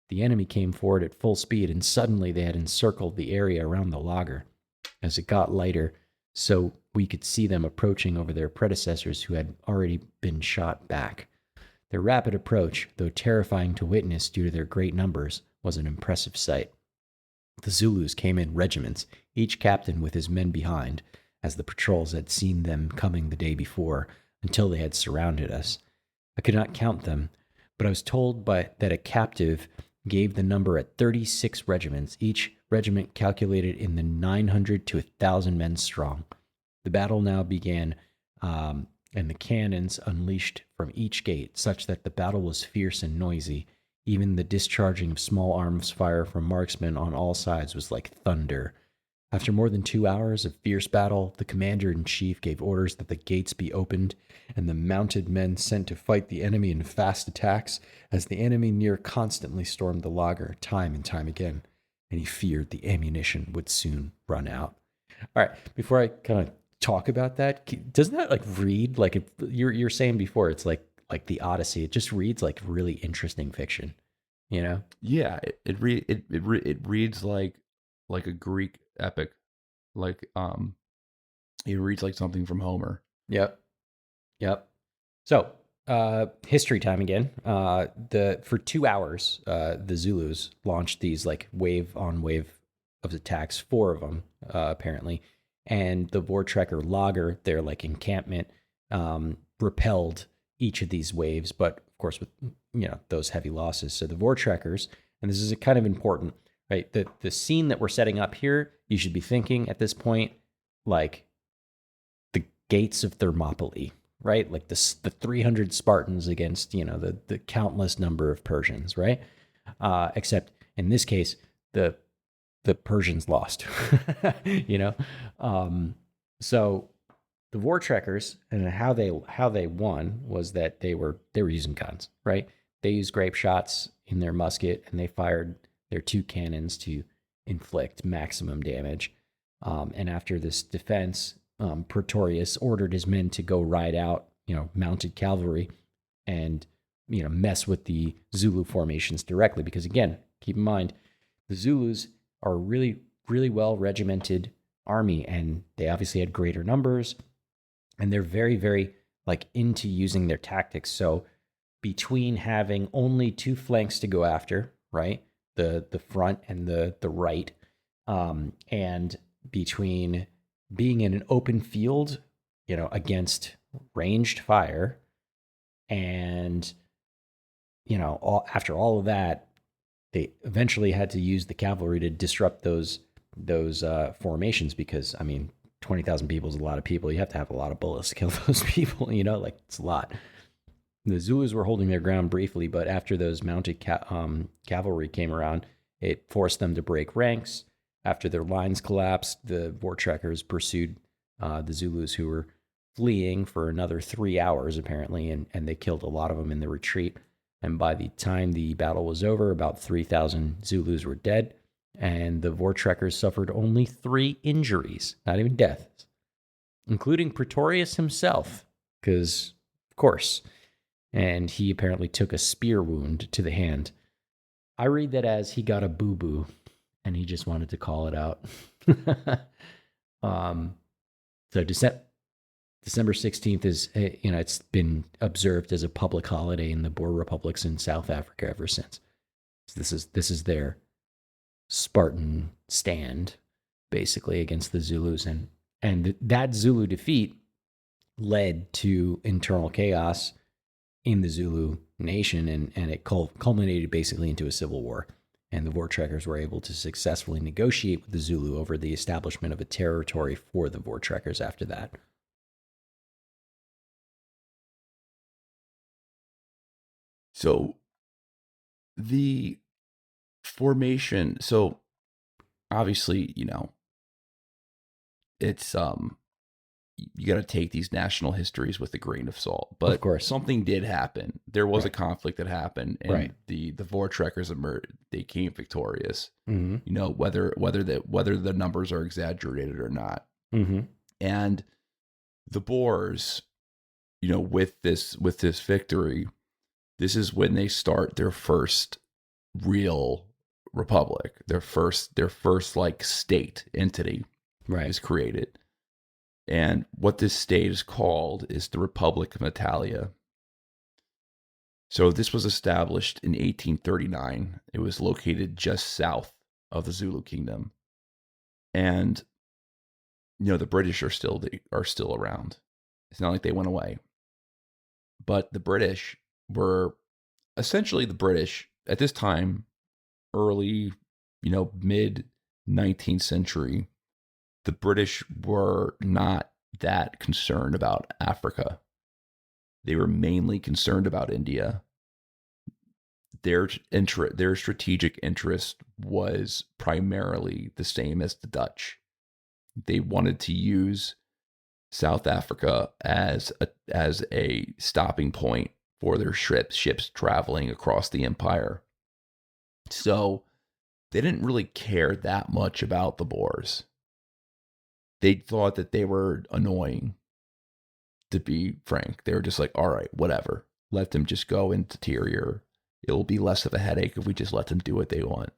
The enemy came forward at full speed, and suddenly they had encircled the area around the laager. As it got lighter, so we could see them approaching over their predecessors who had already been shot back. Their rapid approach, though terrifying to witness due to their great numbers, was an impressive sight. The Zulus came in regiments, each captain with his men behind, as the patrols had seen them coming the day before, until they had surrounded us. I could not count them, but I was told that a captive gave the number at 36 regiments, each regiment calculated in the 900 to 1,000 men strong. The battle now began, and the cannons unleashed from each gate, such that the battle was fierce and noisy. Even the discharging of small arms fire from marksmen on all sides was like thunder. After more than 2 hours of fierce battle, the commander-in-chief gave orders that the gates be opened and the mounted men sent to fight the enemy in fast attacks, as the enemy near constantly stormed the laager time and time again, and he feared the ammunition would soon run out." All right, before I kind of talk about that, doesn't that like read like you're saying before? It's like the Odyssey. It just reads like really interesting fiction, you know? Yeah, it reads like a Greek epic, like it reads like something from Homer. Yep. So History time again. The For 2 hours, the Zulus launched these like wave on wave of attacks, four of them apparently, and the Vortrekker Lager, their like encampment, repelled each of these waves, but of course with those heavy losses. So the Vortrekkers, and this is kind of important, right? The scene that we're setting up here, you should be thinking at this point like the gates of Thermopylae, right? Like the 300 Spartans against the countless number of Persians, right? Except in this case, the Persians lost, you know. So the war trekkers and how they won was that they were using guns, right? They used grape shots in their musket and they fired their two cannons to inflict maximum damage. And after this defense, Pretorius ordered his men to go ride out, mounted cavalry, and mess with the Zulu formations directly. Because again, keep in mind, the Zulus are a really, really well regimented army, and they obviously had greater numbers, and they're very, very like into using their tactics. So between having only two flanks to go after, right, the front and the right, and between being in an open field, against ranged fire, and after all of that, they eventually had to use the cavalry to disrupt those formations, because 20,000 people is a lot of people. You have to have a lot of bullets to kill those people. Like it's a lot. The Zulus were holding their ground briefly, but after those mounted cavalry came around, it forced them to break ranks. After their lines collapsed, the Vortrekkers pursued the Zulus, who were fleeing, for another 3 hours apparently, and they killed a lot of them in the retreat. And by the time the battle was over, about 3,000 Zulus were dead, and the Vortrekkers suffered only 3 injuries, not even deaths, including Pretorius himself, because, of course, and he apparently took a spear wound to the hand. I read that as he got a boo-boo, and he just wanted to call it out. So December 16th is, it's been observed as a public holiday in the Boer republics in South Africa ever since. So this is their Spartan stand, basically, against the Zulus, and that Zulu defeat led to internal chaos in the Zulu nation, and it culminated basically into a civil war. And the Vortrekkers were able to successfully negotiate with the Zulu over the establishment of a territory for the Vortrekkers after that. So the formation, so obviously, it's you got to take these national histories with a grain of salt. But of course, something did happen. There was right. a conflict that happened, and right. the Vortrekkers emerged. They came victorious. Mm-hmm. Whether the numbers are exaggerated or not. Mm-hmm. And the Boers, with this victory, this is when they start their first real republic. Their first like state entity, right, is created. And what this state is called is the Republic of Natalia. So this was established in 1839. It was located just south of the Zulu Kingdom. And the British are still around. It's not like they went away. But the British were essentially the British at this time, early, mid 19th century. The British were not that concerned about Africa. They were mainly concerned about India. Their strategic interest was primarily the same as the Dutch. They wanted to use South Africa as a stopping point for their ships traveling across the empire. So they didn't really care that much about the Boers. They thought that they were annoying, to be frank. They were just like, all right, whatever. Let them just go into interior. It will be less of a headache if we just let them do what they want.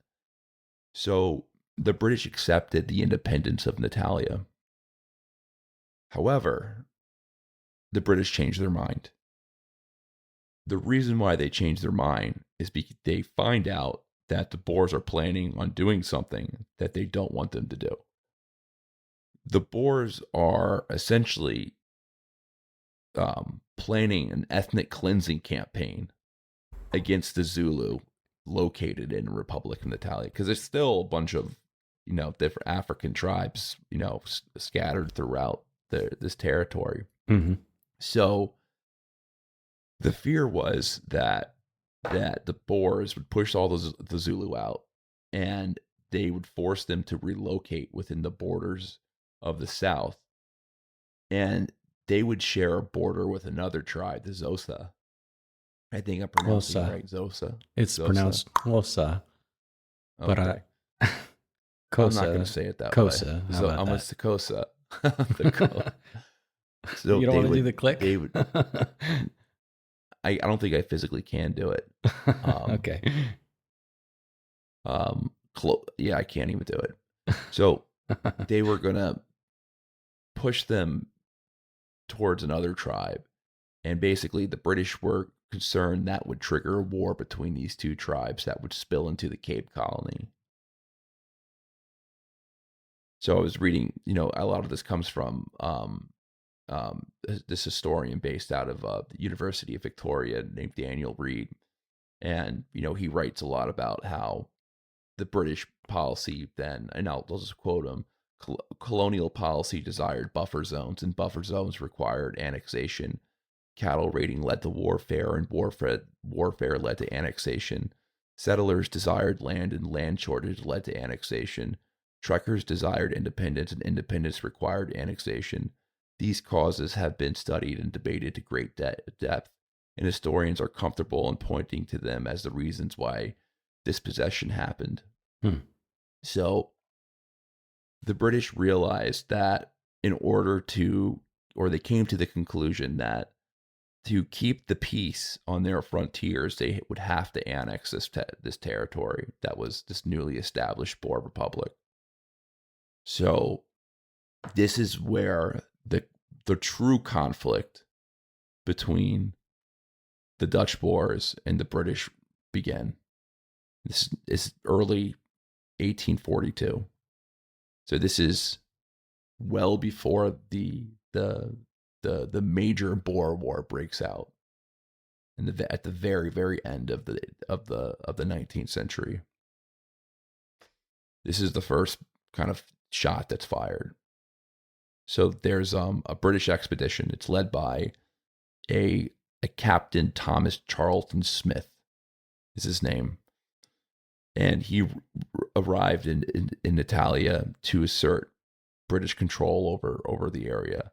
So the British accepted the independence of Natalia. However, the British changed their mind. the reason why they change their mind is because they find out that the Boers are planning on doing something that they don't want them to do. The Boers are essentially planning an ethnic cleansing campaign against the Zulu located in Republic of Natalia, because there's still a bunch of different African tribes scattered throughout this territory. Mm-hmm. So the fear was that the Boers would push all the Zulu out, and they would force them to relocate within the borders of the South, and they would share a border with another tribe, the Xhosa. I think I'm pronouncing it right, Xhosa. It's Xhosa. pronounced Xhosa, but Okay. Kosa, I'm not going to say it that Kosa. way. So I'm a Kosa. So you don't want to do the click? They would, I don't think I physically can do it. Okay. Yeah, I can't even do it. So they were going to push them towards another tribe. And basically the British were concerned that would trigger a war between these two tribes that would spill into the Cape Colony. So I was reading, a lot of this comes from this historian based out of the University of Victoria named Daniel Reed. And, he writes a lot about how the British policy then, and I'll just quote him, colonial policy desired buffer zones, and buffer zones required annexation. Cattle raiding led to warfare, and warfare led to annexation. Settlers desired land, and land shortage led to annexation. Trekkers desired independence, and independence required annexation. These causes have been studied and debated to great depth, and historians are comfortable in pointing to them as the reasons why dispossession happened. So the British realized that they came to the conclusion that to keep the peace on their frontiers, they would have to annex this territory that was this newly established Boer Republic. So this is where the true conflict between the Dutch Boers and the British began. This is early 1842. So this is well before the major Boer War breaks out, and at the very, very end of the 19th century. This is the first kind of shot that's fired. So there's a British expedition. It's led by a Captain Thomas Charlton Smith is his name. And he arrived in Natalia to assert British control over the area.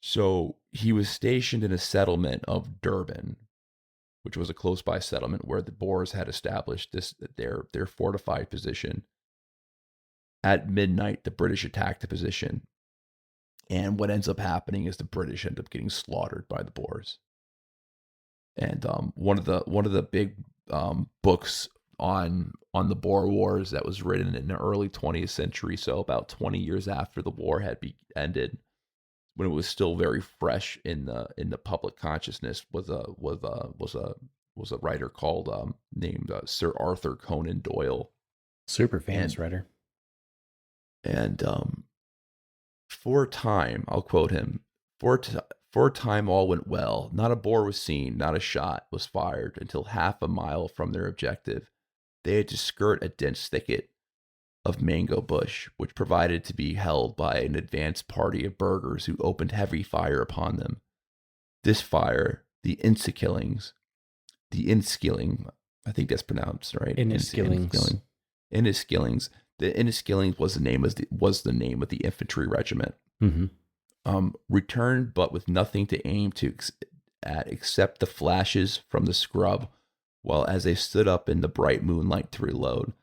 So he was stationed in a settlement of Durban, which was a close by settlement where the Boers had established their fortified position. At midnight, the British attacked the position, and what ends up happening is the British end up getting slaughtered by the Boers. And one of the big books on the Boer Wars that was written in the early 20th century, so about 20 years after the war had ended, when it was still very fresh in the public consciousness, was a writer called named Sir Arthur Conan Doyle. Super famous writer. And for a time, I'll quote him, for a time all went well. Not a Boer was seen, not a shot was fired until half a mile from their objective. They had to skirt a dense thicket of mango bush, which provided to be held by an advanced party of burghers who opened heavy fire upon them. This fire, the Inniskilling, I think that's pronounced right. Inniskillings. The Inniskillings was the name of the infantry regiment. Mm-hmm. Returned, but with nothing to aim at except the flashes from the scrub. While as they stood up in the bright moonlight to reload,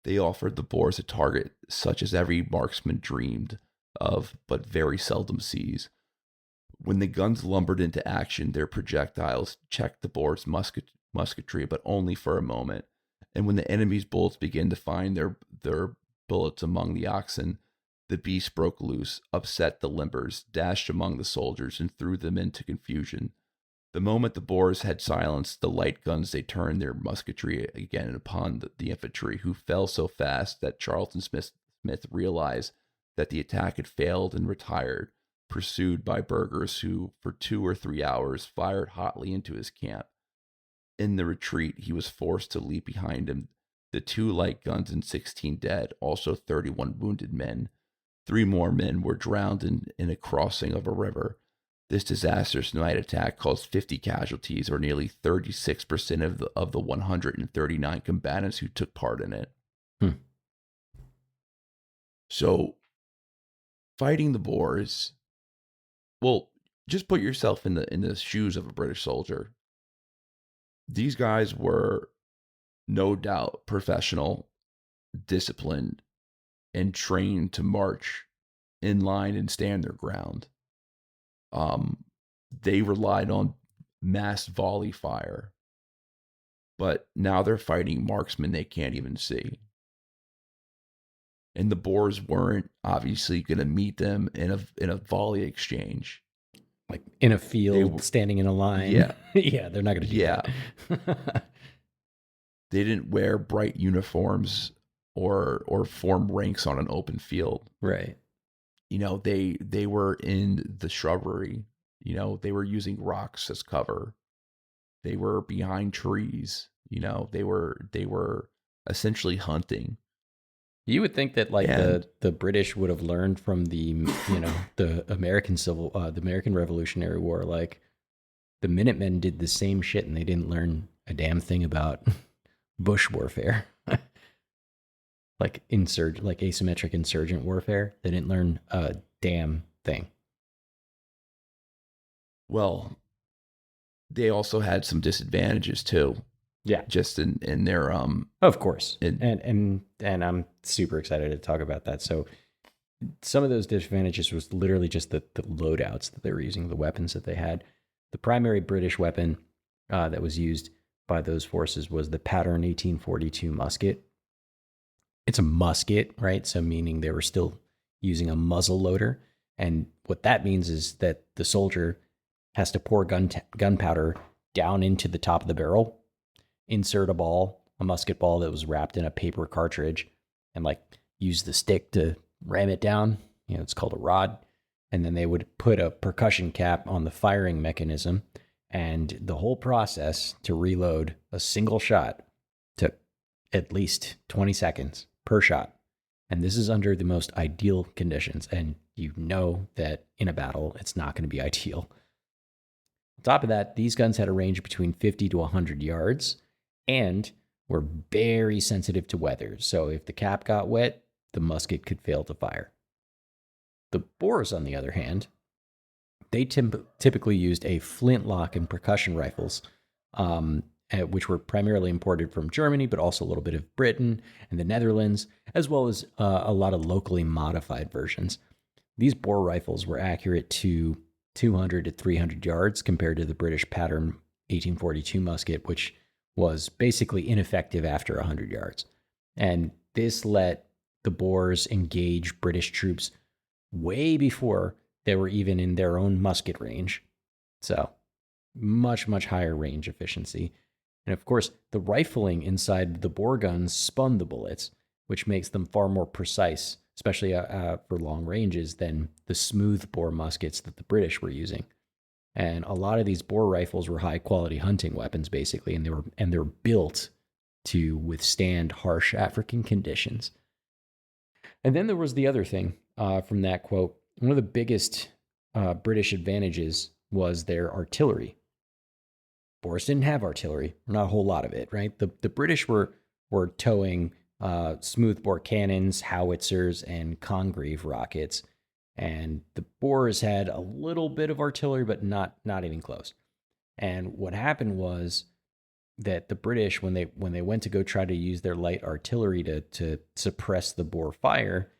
they offered the Boers a target such as every marksman dreamed of, but very seldom sees. When the guns lumbered into action, their projectiles checked the Boers' musketry, but only for a moment. And when the enemy's bullets began to find their bullets among the oxen, the beasts broke loose, upset the limbers, dashed among the soldiers, and threw them into confusion. The moment the Boers had silenced the light guns, they turned their musketry again upon the infantry, who fell so fast that Smith realized that the attack had failed and retired, pursued by burghers who, for 2 or 3 hours, fired hotly into his camp. In the retreat, he was forced to leave behind him the 2 light guns and 16 dead, also 31 wounded men. 3 more men were drowned in a crossing of a river. This disastrous night attack caused 50 casualties, or nearly 36% of the 139 combatants who took part in it. So, fighting the Boers, well, just put yourself in the shoes of a British soldier. These guys were no doubt professional, disciplined, and trained to march in line and stand their ground. They relied on mass volley fire, but now they're fighting marksmen they can't even see. And the Boers weren't obviously going to meet them in a volley exchange, like in a field, standing in a line. Yeah, yeah, they're not going to do that. They didn't wear bright uniforms or form ranks on an open field. Right. They were in the shrubbery. They were using rocks as cover. They were behind trees. They were essentially hunting. You would think that the British would have learned from the the American Revolutionary War. Like the Minutemen did the same shit, and they didn't learn a damn thing about bush warfare. like asymmetric insurgent warfare. They didn't learn a damn thing. Well, they also had some disadvantages too. Yeah, just in their of course, and I'm super excited to talk about that. So some of those disadvantages was literally just the loadouts that they were using, the weapons that they had. The primary British weapon that was used by those forces was the pattern 1842 musket. It's a musket, right? So meaning they were still using a muzzle loader, and what that means is that the soldier has to pour gunpowder down into the top of the barrel, insert a musket ball that was wrapped in a paper cartridge, and use the stick to ram it down. It's called a rod. And then they would put a percussion cap on the firing mechanism, and the whole process to reload a single shot took at least 20 seconds per shot. And this is under the most ideal conditions. And that in a battle, it's not going to be ideal. On top of that, these guns had a range between 50 to 100 yards and were very sensitive to weather. So if the cap got wet, the musket could fail to fire. The Boers, on the other hand, they typically used a flintlock and percussion rifles, which were primarily imported from Germany, but also a little bit of Britain and the Netherlands, as well as a lot of locally modified versions. These Boer rifles were accurate to 200 to 300 yards compared to the British pattern 1842 musket, which was basically ineffective after 100 yards. And this let the Boers engage British troops way before they were even in their own musket range. So much, much higher range efficiency. And of course, the rifling inside the Boer guns spun the bullets, which makes them far more precise, especially for long ranges, than the smooth bore muskets that the British were using. And a lot of these Boer rifles were high quality hunting weapons, basically, and they were built to withstand harsh African conditions. And then there was the other thing from that quote. One of the biggest British advantages was their artillery. Boers didn't have artillery, not a whole lot of it, right? The British were towing smoothbore cannons, howitzers, and Congreve rockets, and the Boers had a little bit of artillery, but not even close. And what happened was that the British, when they went to go try to use their light artillery to suppress the Boer fire,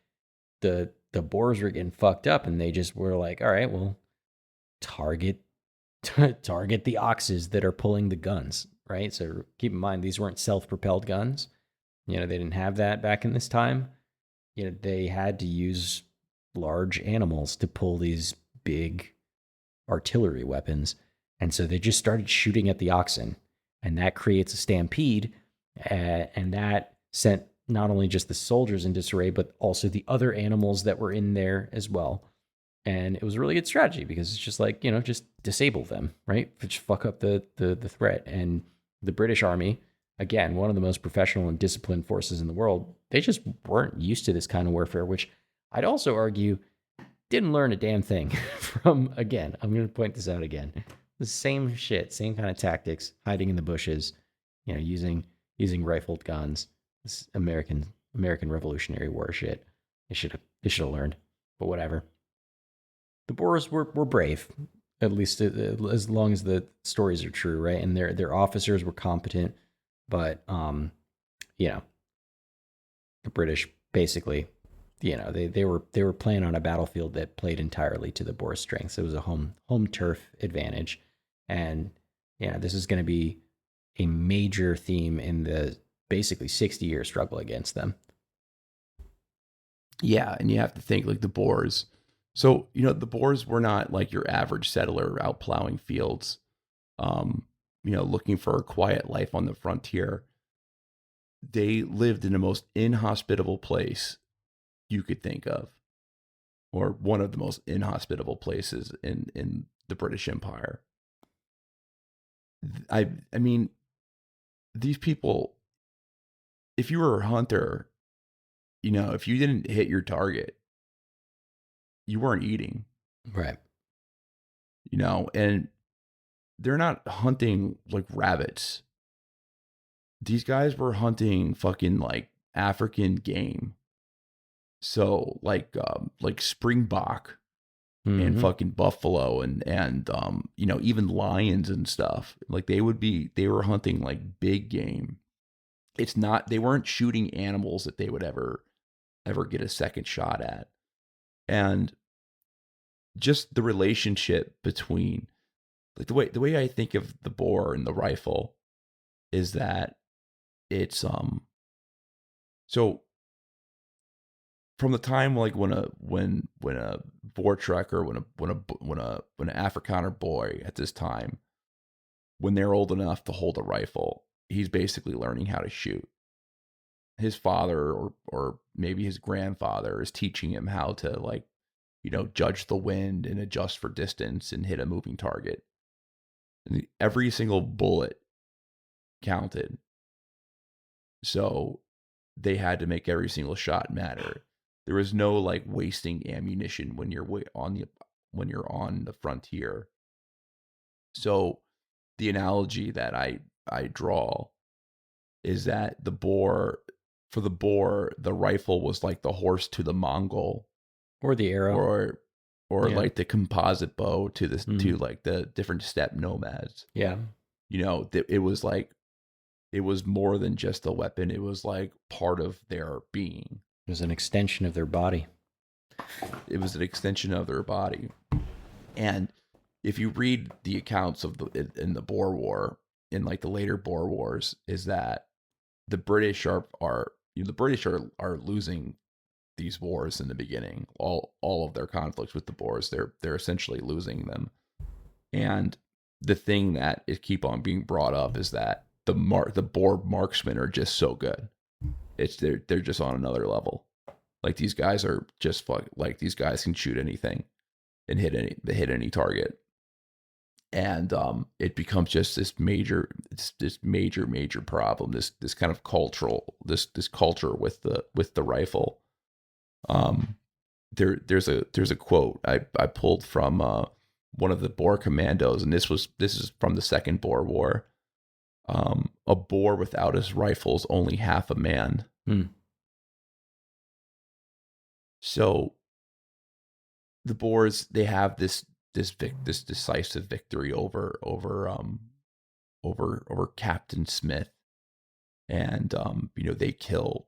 the Boers were getting fucked up, and they just were like, all right, well, target the oxes that are pulling the guns, right? So keep in mind, these weren't self-propelled guns. They didn't have that back in this time. They had to use large animals to pull these big artillery weapons. And so they just started shooting at the oxen, and that creates a stampede. And that sent not only just the soldiers in disarray, but also the other animals that were in there as well. And it was a really good strategy because it's just like, just disable them, right? Just fuck up the threat. And the British Army, again, one of the most professional and disciplined forces in the world, they just weren't used to this kind of warfare, which I'd also argue didn't learn a damn thing from, again, I'm going to point this out again. The same shit, same kind of tactics, hiding in the bushes, using rifled guns. This American Revolutionary War shit. They should have learned, but whatever. The Boers were brave, at least as long as the stories are true, right? And their officers were competent, but the British basically, they were playing on a battlefield that played entirely to the Boers' strengths. It was a home turf advantage, and this is going to be a major theme in the basically 60-year struggle against them. Yeah, and you have to think like the Boers. So, the Boers were not like your average settler out plowing fields, looking for a quiet life on the frontier. They lived in the most inhospitable place you could think of, or one of the most inhospitable places in the British Empire. I mean, these people, if you were a hunter, if you didn't hit your target, you weren't eating. Right. And they're not hunting like rabbits. These guys were hunting fucking like African game. So like springbok and fucking buffalo and even lions and stuff. Like they were hunting like big game. They weren't shooting animals that they would ever get a second shot at. And just the relationship between like the way I think of the Boer and the rifle is that it's so from the time like when a Boer truck or when an Afrikaner boy at this time, when they're old enough to hold a rifle, he's basically learning how to shoot. His father or maybe his grandfather is teaching him how to like, judge the wind and adjust for distance and hit a moving target. And every single bullet counted. So they had to make every single shot matter. There was no like wasting ammunition when you're on the frontier. So the analogy that I draw is that for the Boer, the rifle was like the horse to the Mongol, or the arrow, or like the composite bow to to like the different steppe nomads. Yeah, it was like it was more than just a weapon. It was like part of their being. It was an extension of their body. It was an extension of their body. And if you read the accounts of in the Boer War, in like the later Boer Wars, is that the British are losing these wars in the beginning. All of their conflicts with the Boers, they're essentially losing them. And the thing that is keep on being brought up is that the Boer marksmen are just so good. They're just on another level. Like these guys are just like these guys can shoot anything and hit any target. And it becomes just this major problem. This kind of cultural this culture with the rifle. There's a quote I pulled from one of the Boer commandos, and this is from the Second Boer War. A Boer without his rifle is only half a man. So the Boers, they have this decisive victory over Captain Smith, and they kill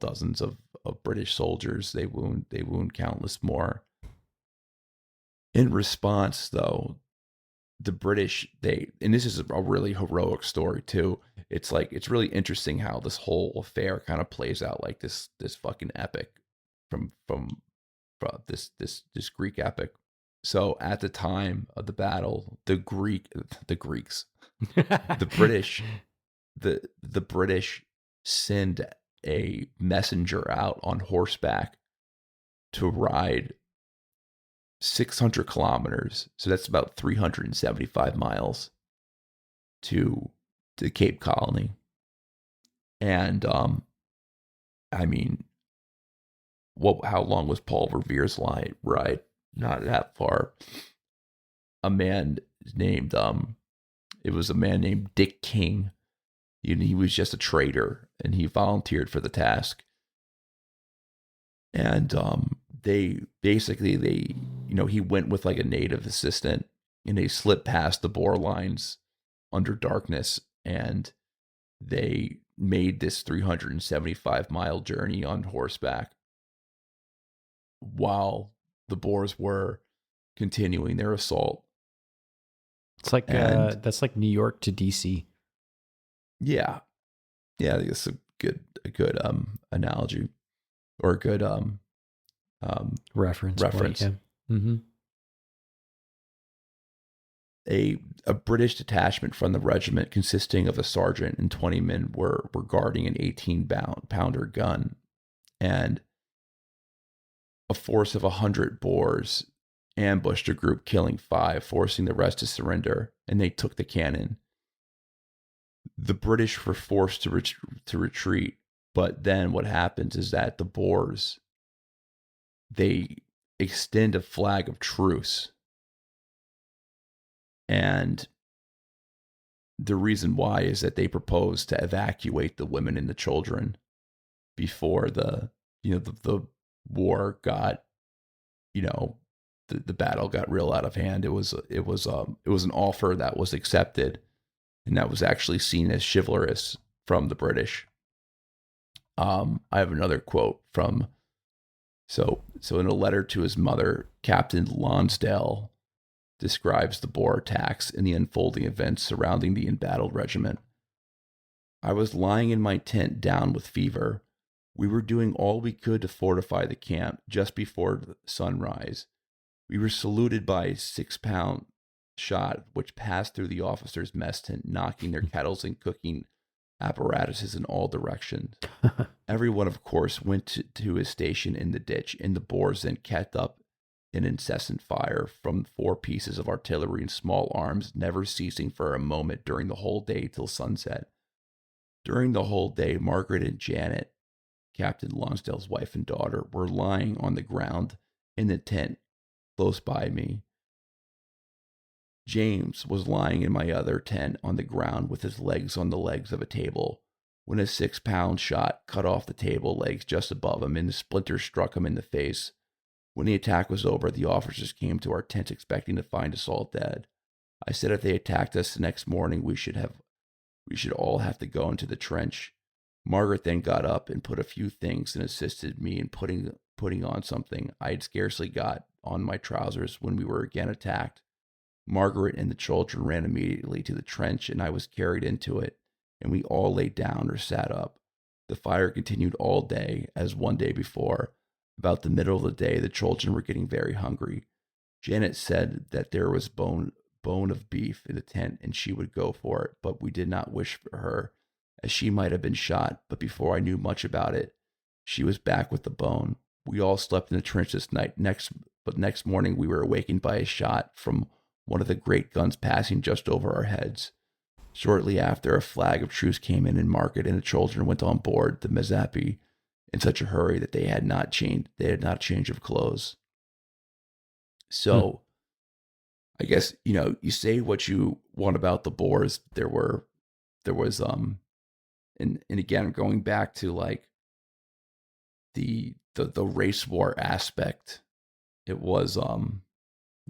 dozens of British soldiers. They wound countless more. In response, though, the British, and this is a really heroic story too. It's really interesting how this whole affair kind of plays out like this fucking epic from this Greek epic. So at the time of the battle, the Greeks, the British, the British send a messenger out on horseback to ride 600 kilometers. So that's about 375 miles to Cape Colony. And I mean, how long was Paul Revere's ride? Not that far. A man named it was a man named Dick King. He was just a trader, and he volunteered for the task. And they he went with like a native assistant, and they slipped past the Boer lines under darkness, and they made this 375-mile journey on horseback while the Boers were continuing their assault. It's like that's like New York to DC. Yeah, I think it's a good analogy, or a good reference. Reference. Point, yeah. Mm-hmm. A British detachment from the regiment, consisting of a sergeant and 20 men, were guarding an 18-pounder gun, and a force of 100 Boers ambushed a group, killing 5, forcing the rest to surrender, and they took the cannon. The British were forced to retreat, but then what happens is that the Boers, they extend a flag of truce. And the reason why is that they propose to evacuate the women and the children before the war got, the battle got real out of hand. It was an offer that was accepted, and that was actually seen as chivalrous from the British. I have another quote from, so in a letter to his mother, Captain Lonsdale describes the Boer attacks and the unfolding events surrounding the embattled regiment. I was lying in my tent down with fever. We were doing all we could to fortify the camp just before sunrise. We were saluted by a 6-pound shot which passed through the officers' mess tent, knocking their kettles and cooking apparatuses in all directions. Everyone, of course, went to his station in the ditch, and the Boers then kept up an incessant fire from 4 pieces of artillery and small arms, never ceasing for a moment during the whole day till sunset. During the whole day, Margaret and Janet, Captain Lonsdale's wife and daughter, were lying on the ground in the tent close by me. James was lying in my other tent on the ground with his legs on the legs of a table, when a 6-pound shot cut off the table legs just above him, and the splinter struck him in the face. When the attack was over, the officers came to our tent expecting to find us all dead. I said if they attacked us the next morning, we should all have to go into the trench. Margaret then got up and put a few things and assisted me in putting on something. I had scarcely got on my trousers when we were again attacked. Margaret and the children ran immediately to the trench, and I was carried into it, and we all lay down or sat up. The fire continued all day, as one day before. About the middle of the day, the children were getting very hungry. Janet said that there was bone of beef in the tent, and she would go for it, but we did not wish for her, as she might have been shot. But before I knew much about it, she was back with the bone. We all slept in the trench this night. Next morning, we were awakened by a shot from one of the great guns passing just over our heads. Shortly after, a flag of truce came in, and Margaret and the children went on board the Mazapi in such a hurry that they had not change of clothes. So, I guess, you say what you want about the Boers. There was and again, going back to like the race war aspect, it was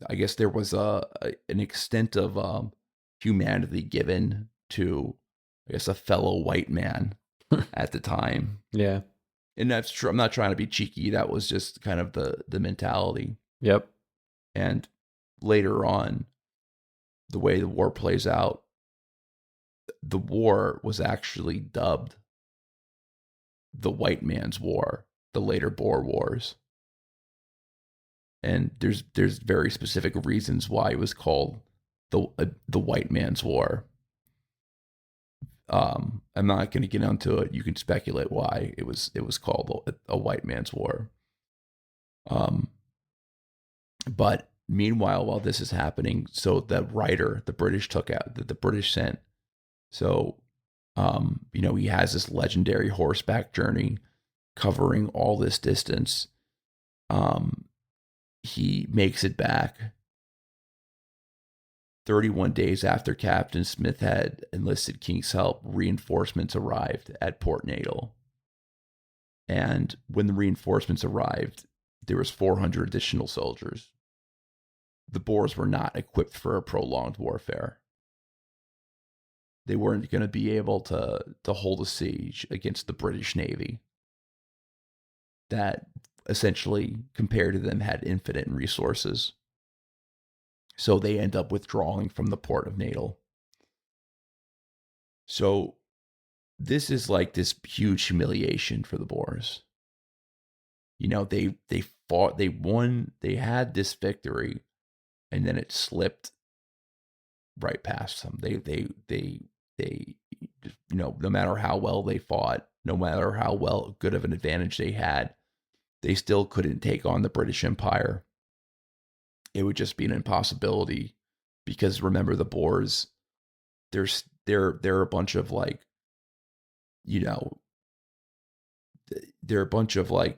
I guess there was an extent of humanity given to, I guess, a fellow white man at the time. Yeah. And that's true. I'm not trying to be cheeky. That was just kind of the mentality. Yep. And later on, the way the war plays out, the war was actually dubbed the white man's war, the later Boer Wars. and there's very specific reasons why it was called the white man's war. I'm not going to get into it. You can speculate why it was called a white man's war. But meanwhile, while this is happening, so the writer the British took out, the British sent, so he has this legendary horseback journey covering all this distance. He makes it back 31 days after Captain Smith had enlisted King's help. Reinforcements arrived at Port Natal. And when the reinforcements arrived, there was 400 additional soldiers. The Boers were not equipped for a prolonged warfare. They weren't going to be able to hold a siege against the British Navy that essentially, compared to them, had infinite resources. So they end up withdrawing from the port of Natal. So this is like this huge humiliation for the Boers. They fought, they won, they had this victory, and then it slipped right past them. They no matter how well they fought, no matter how good of an advantage they had, they still couldn't take on the British Empire. It would just be an impossibility, because remember, the Boers, they're a bunch of they're a bunch of I'll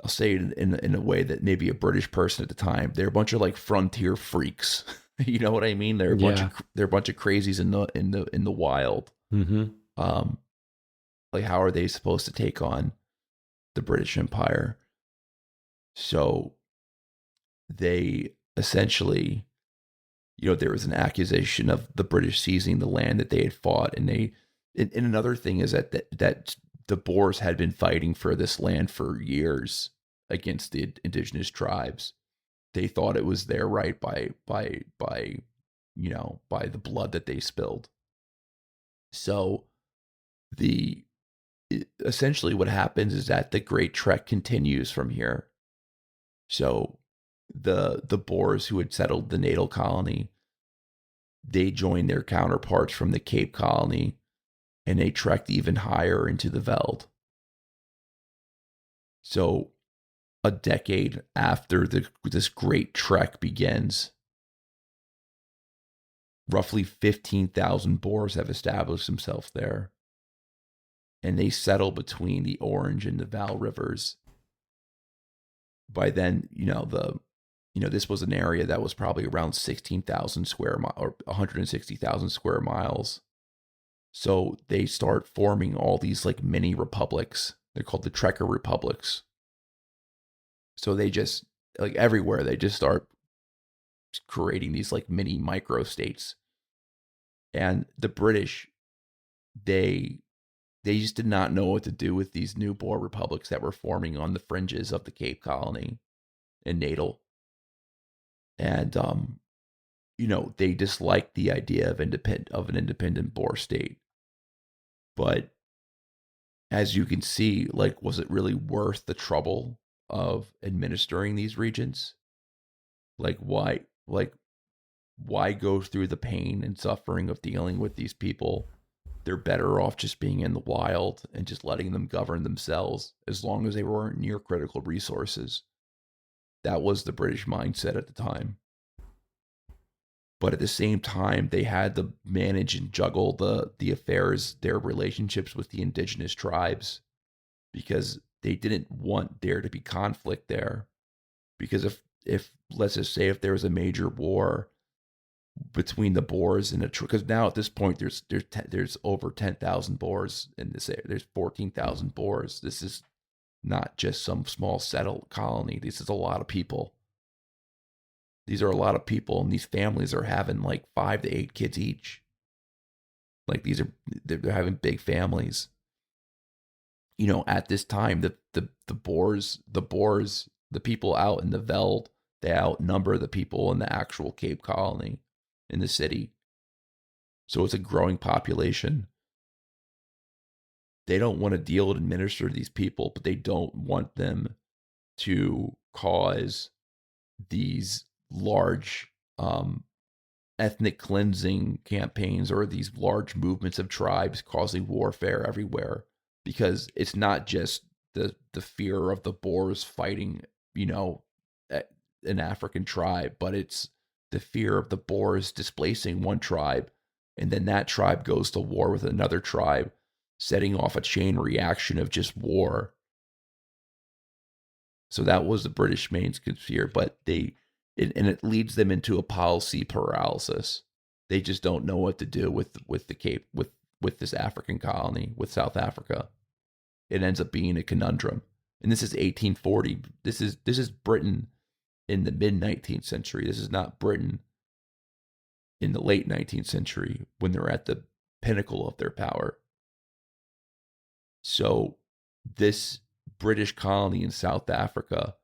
say it in a way that maybe a British person at the time, they're a bunch of frontier freaks. You know what I mean? They're a bunch of crazies in the wild. Mm-hmm. How are they supposed to take on the British Empire? So they essentially, there was an accusation of the British seizing the land that they had fought, and another thing is that the Boers had been fighting for this land for years against the indigenous tribes. They thought it was their right by the blood that they spilled. So essentially what happens is that the Great Trek continues from here. So the Boers who had settled the Natal colony, they joined their counterparts from the Cape Colony, and they trekked even higher into the veld. So a decade after this great trek begins, roughly 15,000 Boers have established themselves there, and they settle between the Orange and the Vaal rivers. By then, this was an area that was probably around 16,000 square miles or 160,000 square miles. So they start forming all these mini republics. They're called the Trekker Republics. So they just everywhere, they just start creating these mini micro states. And the British, they just did not know what to do with these new Boer republics that were forming on the fringes of the Cape Colony and Natal. And they disliked the idea of an independent Boer state. But as you can see, was it really worth the trouble of administering these regions? Why go through the pain and suffering of dealing with these people? They're better off just being in the wild and just letting them govern themselves, as long as they weren't near critical resources. That was the British mindset at the time. But at the same time, they had to manage and juggle the affairs, their relationships with the indigenous tribes, because they didn't want there to be conflict there. Because if let's just say if there was a major war between the Boers and because now at this point there's over 10,000 Boers in this area. There's 14,000 Boers. This is not just some small settled colony. This is a lot of people. These are a lot of people, and these families are having 5 to 8 kids each. They're having big families. At this time, the Boers, the people out in the veld, they outnumber the people in the actual Cape Colony in the city. So it's a growing population. They don't want to deal and administer these people, but they don't want them to cause these large ethnic cleansing campaigns or these large movements of tribes causing warfare everywhere, because it's not just the fear of the Boers fighting, an African tribe, but it's the fear of the Boers displacing one tribe, and then that tribe goes to war with another tribe, setting off a chain reaction of just war. So that was the British main fear, but it leads them into a policy paralysis. They just don't know what to do with the Cape, with this African colony, with South Africa. It ends up being a conundrum. And this is 1840. This is Britain in the mid 19th century. This is not Britain in the late 19th century when they're at the pinnacle of their power. So this British colony in South Africa,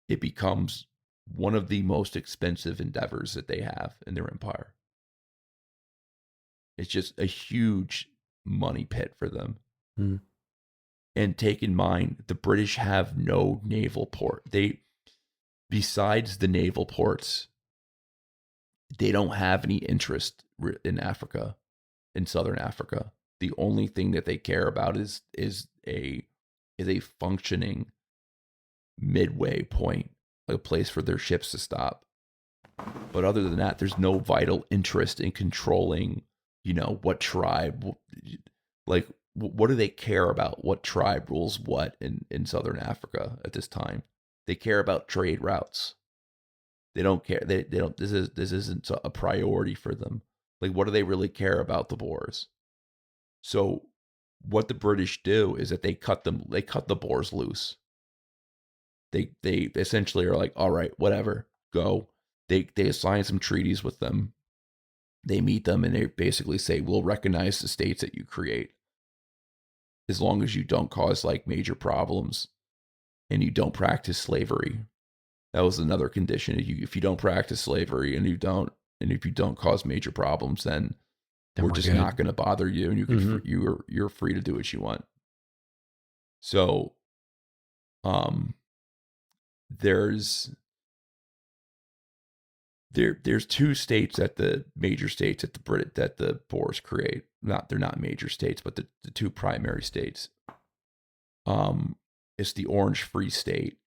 it becomes one of the most expensive endeavors that they have in their empire. It's just a huge money pit for them. Mm. And take in mind, the British have no naval port. Besides the naval ports, they don't have any interest in Africa, in Southern Africa. The only thing that they care about is a functioning midway point, a place for their ships to stop. But other than that, there's no vital interest in controlling, what tribe, like, what do they care about? What tribe rules what in Southern Africa at this time? They care about trade routes. They don't care. They don't. This isn't a priority for them. Like, what do they really care about the Boers? So, what the British do is that they cut the Boers loose. They essentially are like, all right, whatever, go. They assign some treaties with them. They meet them and they basically say, we'll recognize the states that you create, as long as you don't cause like major problems and you don't practice slavery. That was another condition. If you don't practice slavery and if you don't cause major problems, then we're just good. Not going to bother you, and you can you're free to do what you want. So, there's two states that the major states that the Boers create. They're not major states, but the two primary states. It's the Orange Free State,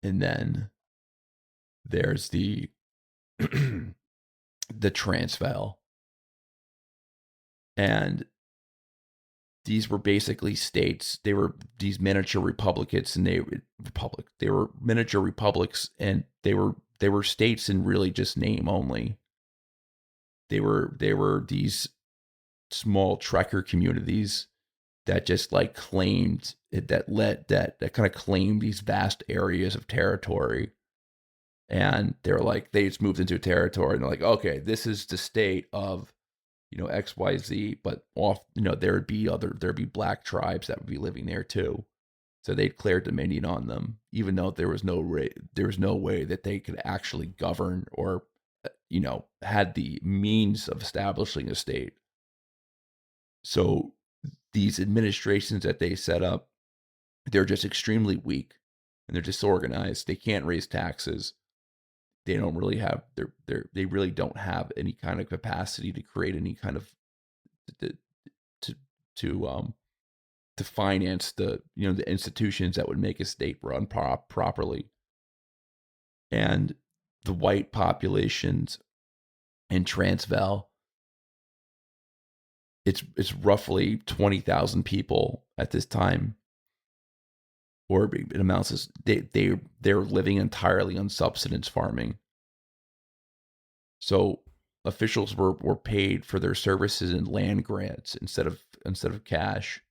and then there's the the Transvaal. And these were basically states. They were these miniature republics, and they were miniature republics, and they were states in really just name only. They were these small trekker communities that just like claimed that kind of claimed these vast areas of territory. And they're like, they just moved into a territory and they're like, okay, this is the state of, XYZ, but there'd be black tribes that would be living there too. So they declared dominion on them, even though there was no way that they could actually govern or, had the means of establishing a state. So these administrations that they set up, they're just extremely weak and they're disorganized. They can't raise taxes. They don't really have they really don't have any kind of capacity to create any kind of to finance the the institutions that would make a state run properly. And the white populations in Transvaal, it's roughly 20,000 people at this time, or it amounts to they're living entirely on subsistence farming. So officials were paid for their services in land grants instead of cash.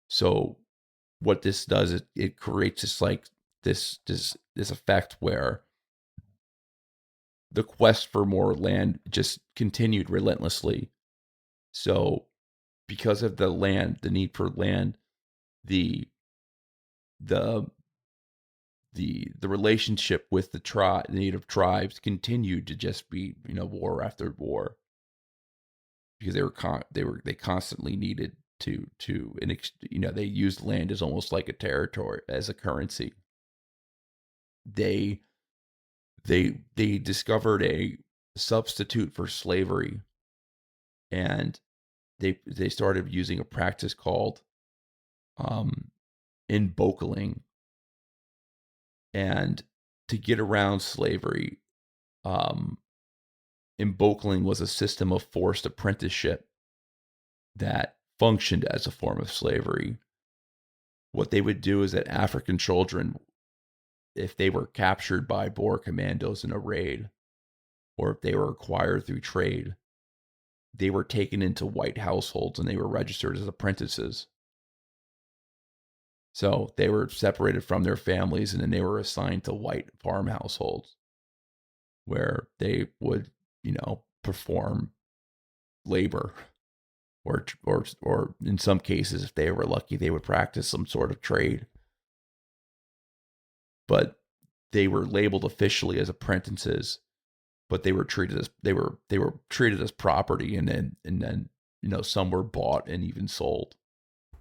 So what this does is it creates this effect where the quest for more land just continued relentlessly. So because of the need for land, the relationship with the native tribes continued to just be, war after war, because they constantly needed they used land as almost like a territory, as a currency. They discovered a substitute for slavery, and they started using a practice called inbokeling. And to get around slavery, inbokeling was a system of forced apprenticeship that functioned as a form of slavery. What they would do is that African children, if they were captured by Boer commandos in a raid, or if they were acquired through trade, they were taken into white households and they were registered as apprentices. So they were separated from their families, and then they were assigned to white farm households where they would, perform labor, or in some cases, if they were lucky, they would practice some sort of trade. But they were labeled officially as apprentices, but they were treated as property, and then some were bought and even sold,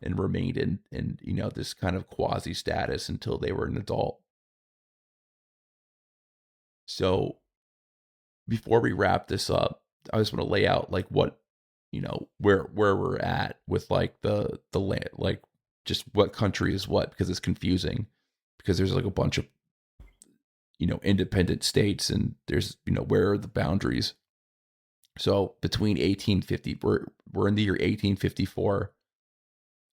and remained in this kind of quasi status until they were an adult. So before we wrap this up, I just want to lay out like what, where we're at with like the land, like just what country is what, because it's confusing, because there's like a bunch of independent states, and there's where are the boundaries. So between 1850, we're in the year 1854,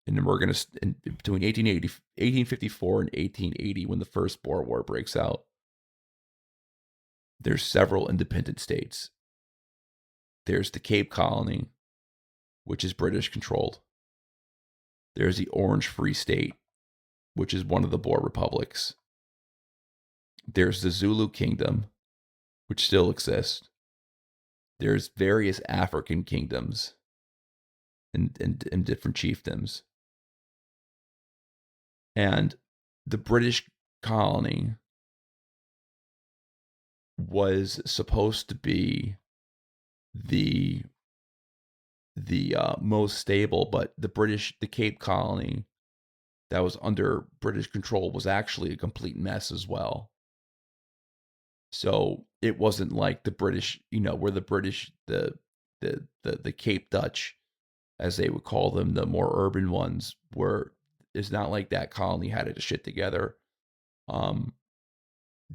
and then we're going to, between 1854 and 1880, when the first Boer War breaks out, there's several independent states. There's the Cape Colony, which is British controlled. There's the Orange Free State, which is one of the Boer republics. There's the Zulu Kingdom, which still exists. There's various African kingdoms and different chiefdoms. And the British colony was supposed to be the most stable, but the Cape Colony that was under British control was actually a complete mess as well. So it wasn't like the British, where the British, the Cape Dutch, as they would call them, the more urban ones, it's not like that colony had it shit together.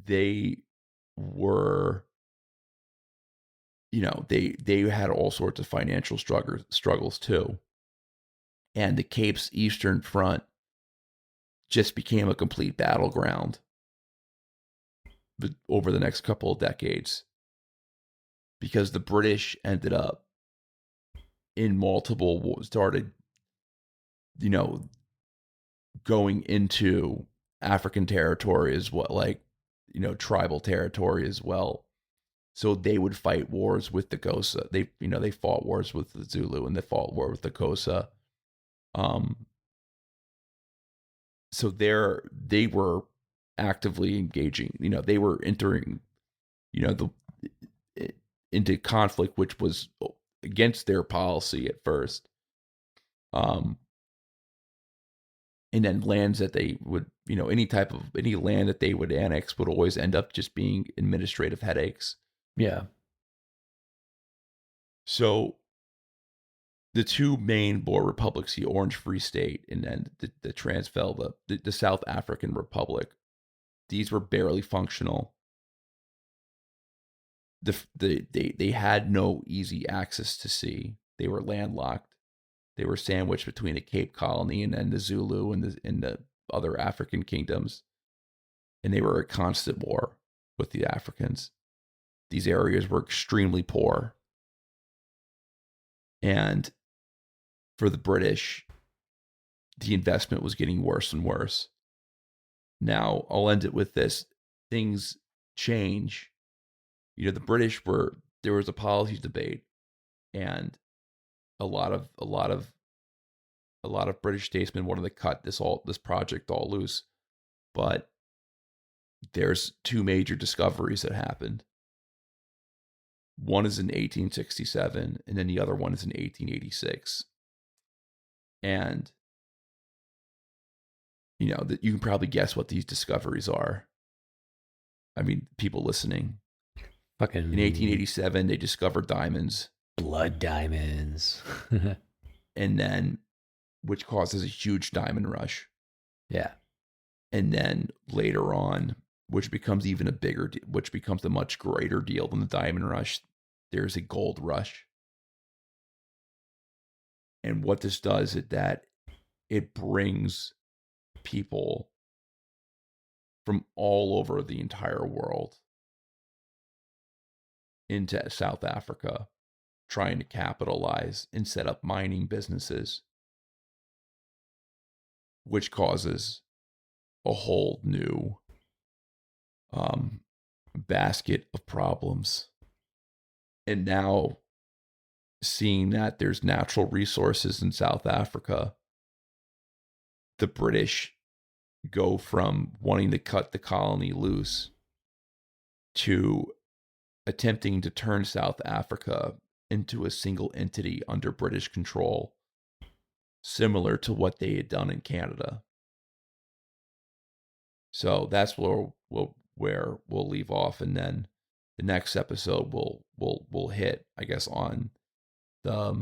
They were, they had all sorts of financial struggles too. And the Cape's Eastern Front just became a complete battleground over the next couple of decades, because the British ended up in multiple wars, started, going into African territory as well, like, tribal territory as well. So they would fight wars with the Xhosa. They fought wars with the Zulu, and they fought war with the Xhosa. So they were actively engaging. They were entering, into conflict, which was against their policy at first. And then lands that they would, any land that they would annex would always end up just being administrative headaches. Yeah. So the two main Boer republics, the Orange Free State and then the Transvaal, the South African Republic, these were barely functional. They had no easy access to sea. They were landlocked. They were sandwiched between the Cape Colony and then the Zulu and the other African kingdoms. And they were at constant war with the Africans. These areas were extremely poor. And for the British, the investment was getting worse and worse. Now, I'll end it with this. Things change. The British there was a policy debate, and a lot of British statesmen wanted to cut this project all loose. But there's two major discoveries that happened. One is in 1867, and then the other one is in 1886. And, that you can probably guess what these discoveries are. I mean, people listening. Fucking In 1887, they discovered diamonds. Blood diamonds. And then, which causes a huge diamond rush. Yeah. And then later on, which becomes even which becomes a much greater deal than the diamond rush, there's a gold rush. And what this does is that it brings people from all over the entire world into South Africa, trying to capitalize and set up mining businesses, which causes a whole new basket of problems. And now, seeing that there's natural resources in South Africa, the British go from wanting to cut the colony loose to attempting to turn South Africa into a single entity under British control, similar to what they had done in Canada. So that's where we'll leave off, and then the next episode we'll hit, I guess, on the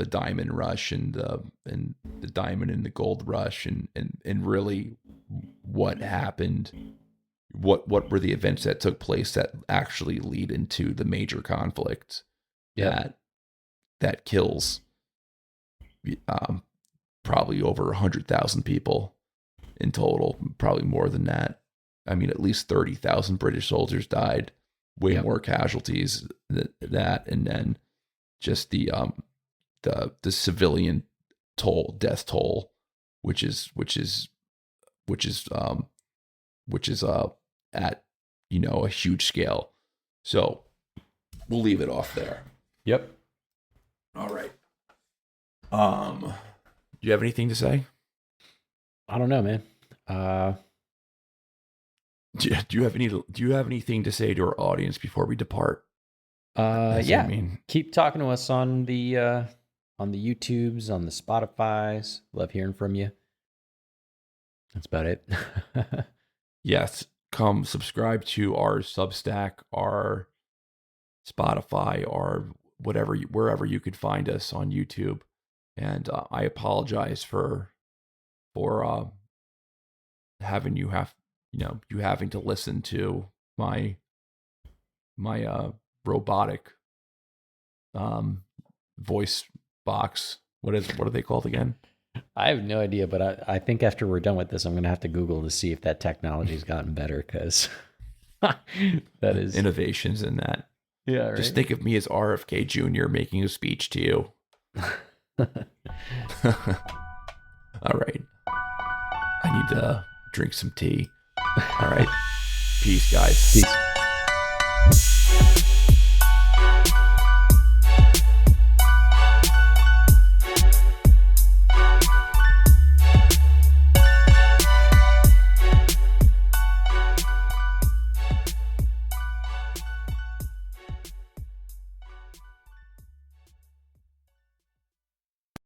diamond rush and the diamond and the gold rush, and really what happened, what were the events that took place that actually lead into the major conflict that kills probably over 100,000 people in total, probably more than that. I mean, at least 30,000 British soldiers died, way more casualties than that, and then just the civilian death toll, which is at a huge scale. So we'll leave it off there. Yep. All right. Do you have anything to say? I don't know, man. Do you have anything to say to our audience before we depart? Yeah. Keep talking to us on the YouTubes, on the Spotify's. Love hearing from you. That's about it. Yes. Come subscribe to our Substack, our Spotify, or wherever you could find us on YouTube. And I apologize for having you having to listen to my robotic voice box. What are they called again? I have no idea, but I think after we're done with this, I'm going to have to Google to see if that technology's gotten better, because that is innovations in that. Yeah, right. Just think of me as RFK Jr. making a speech to you. All right. I need to drink some tea. All right. Peace, guys. Peace.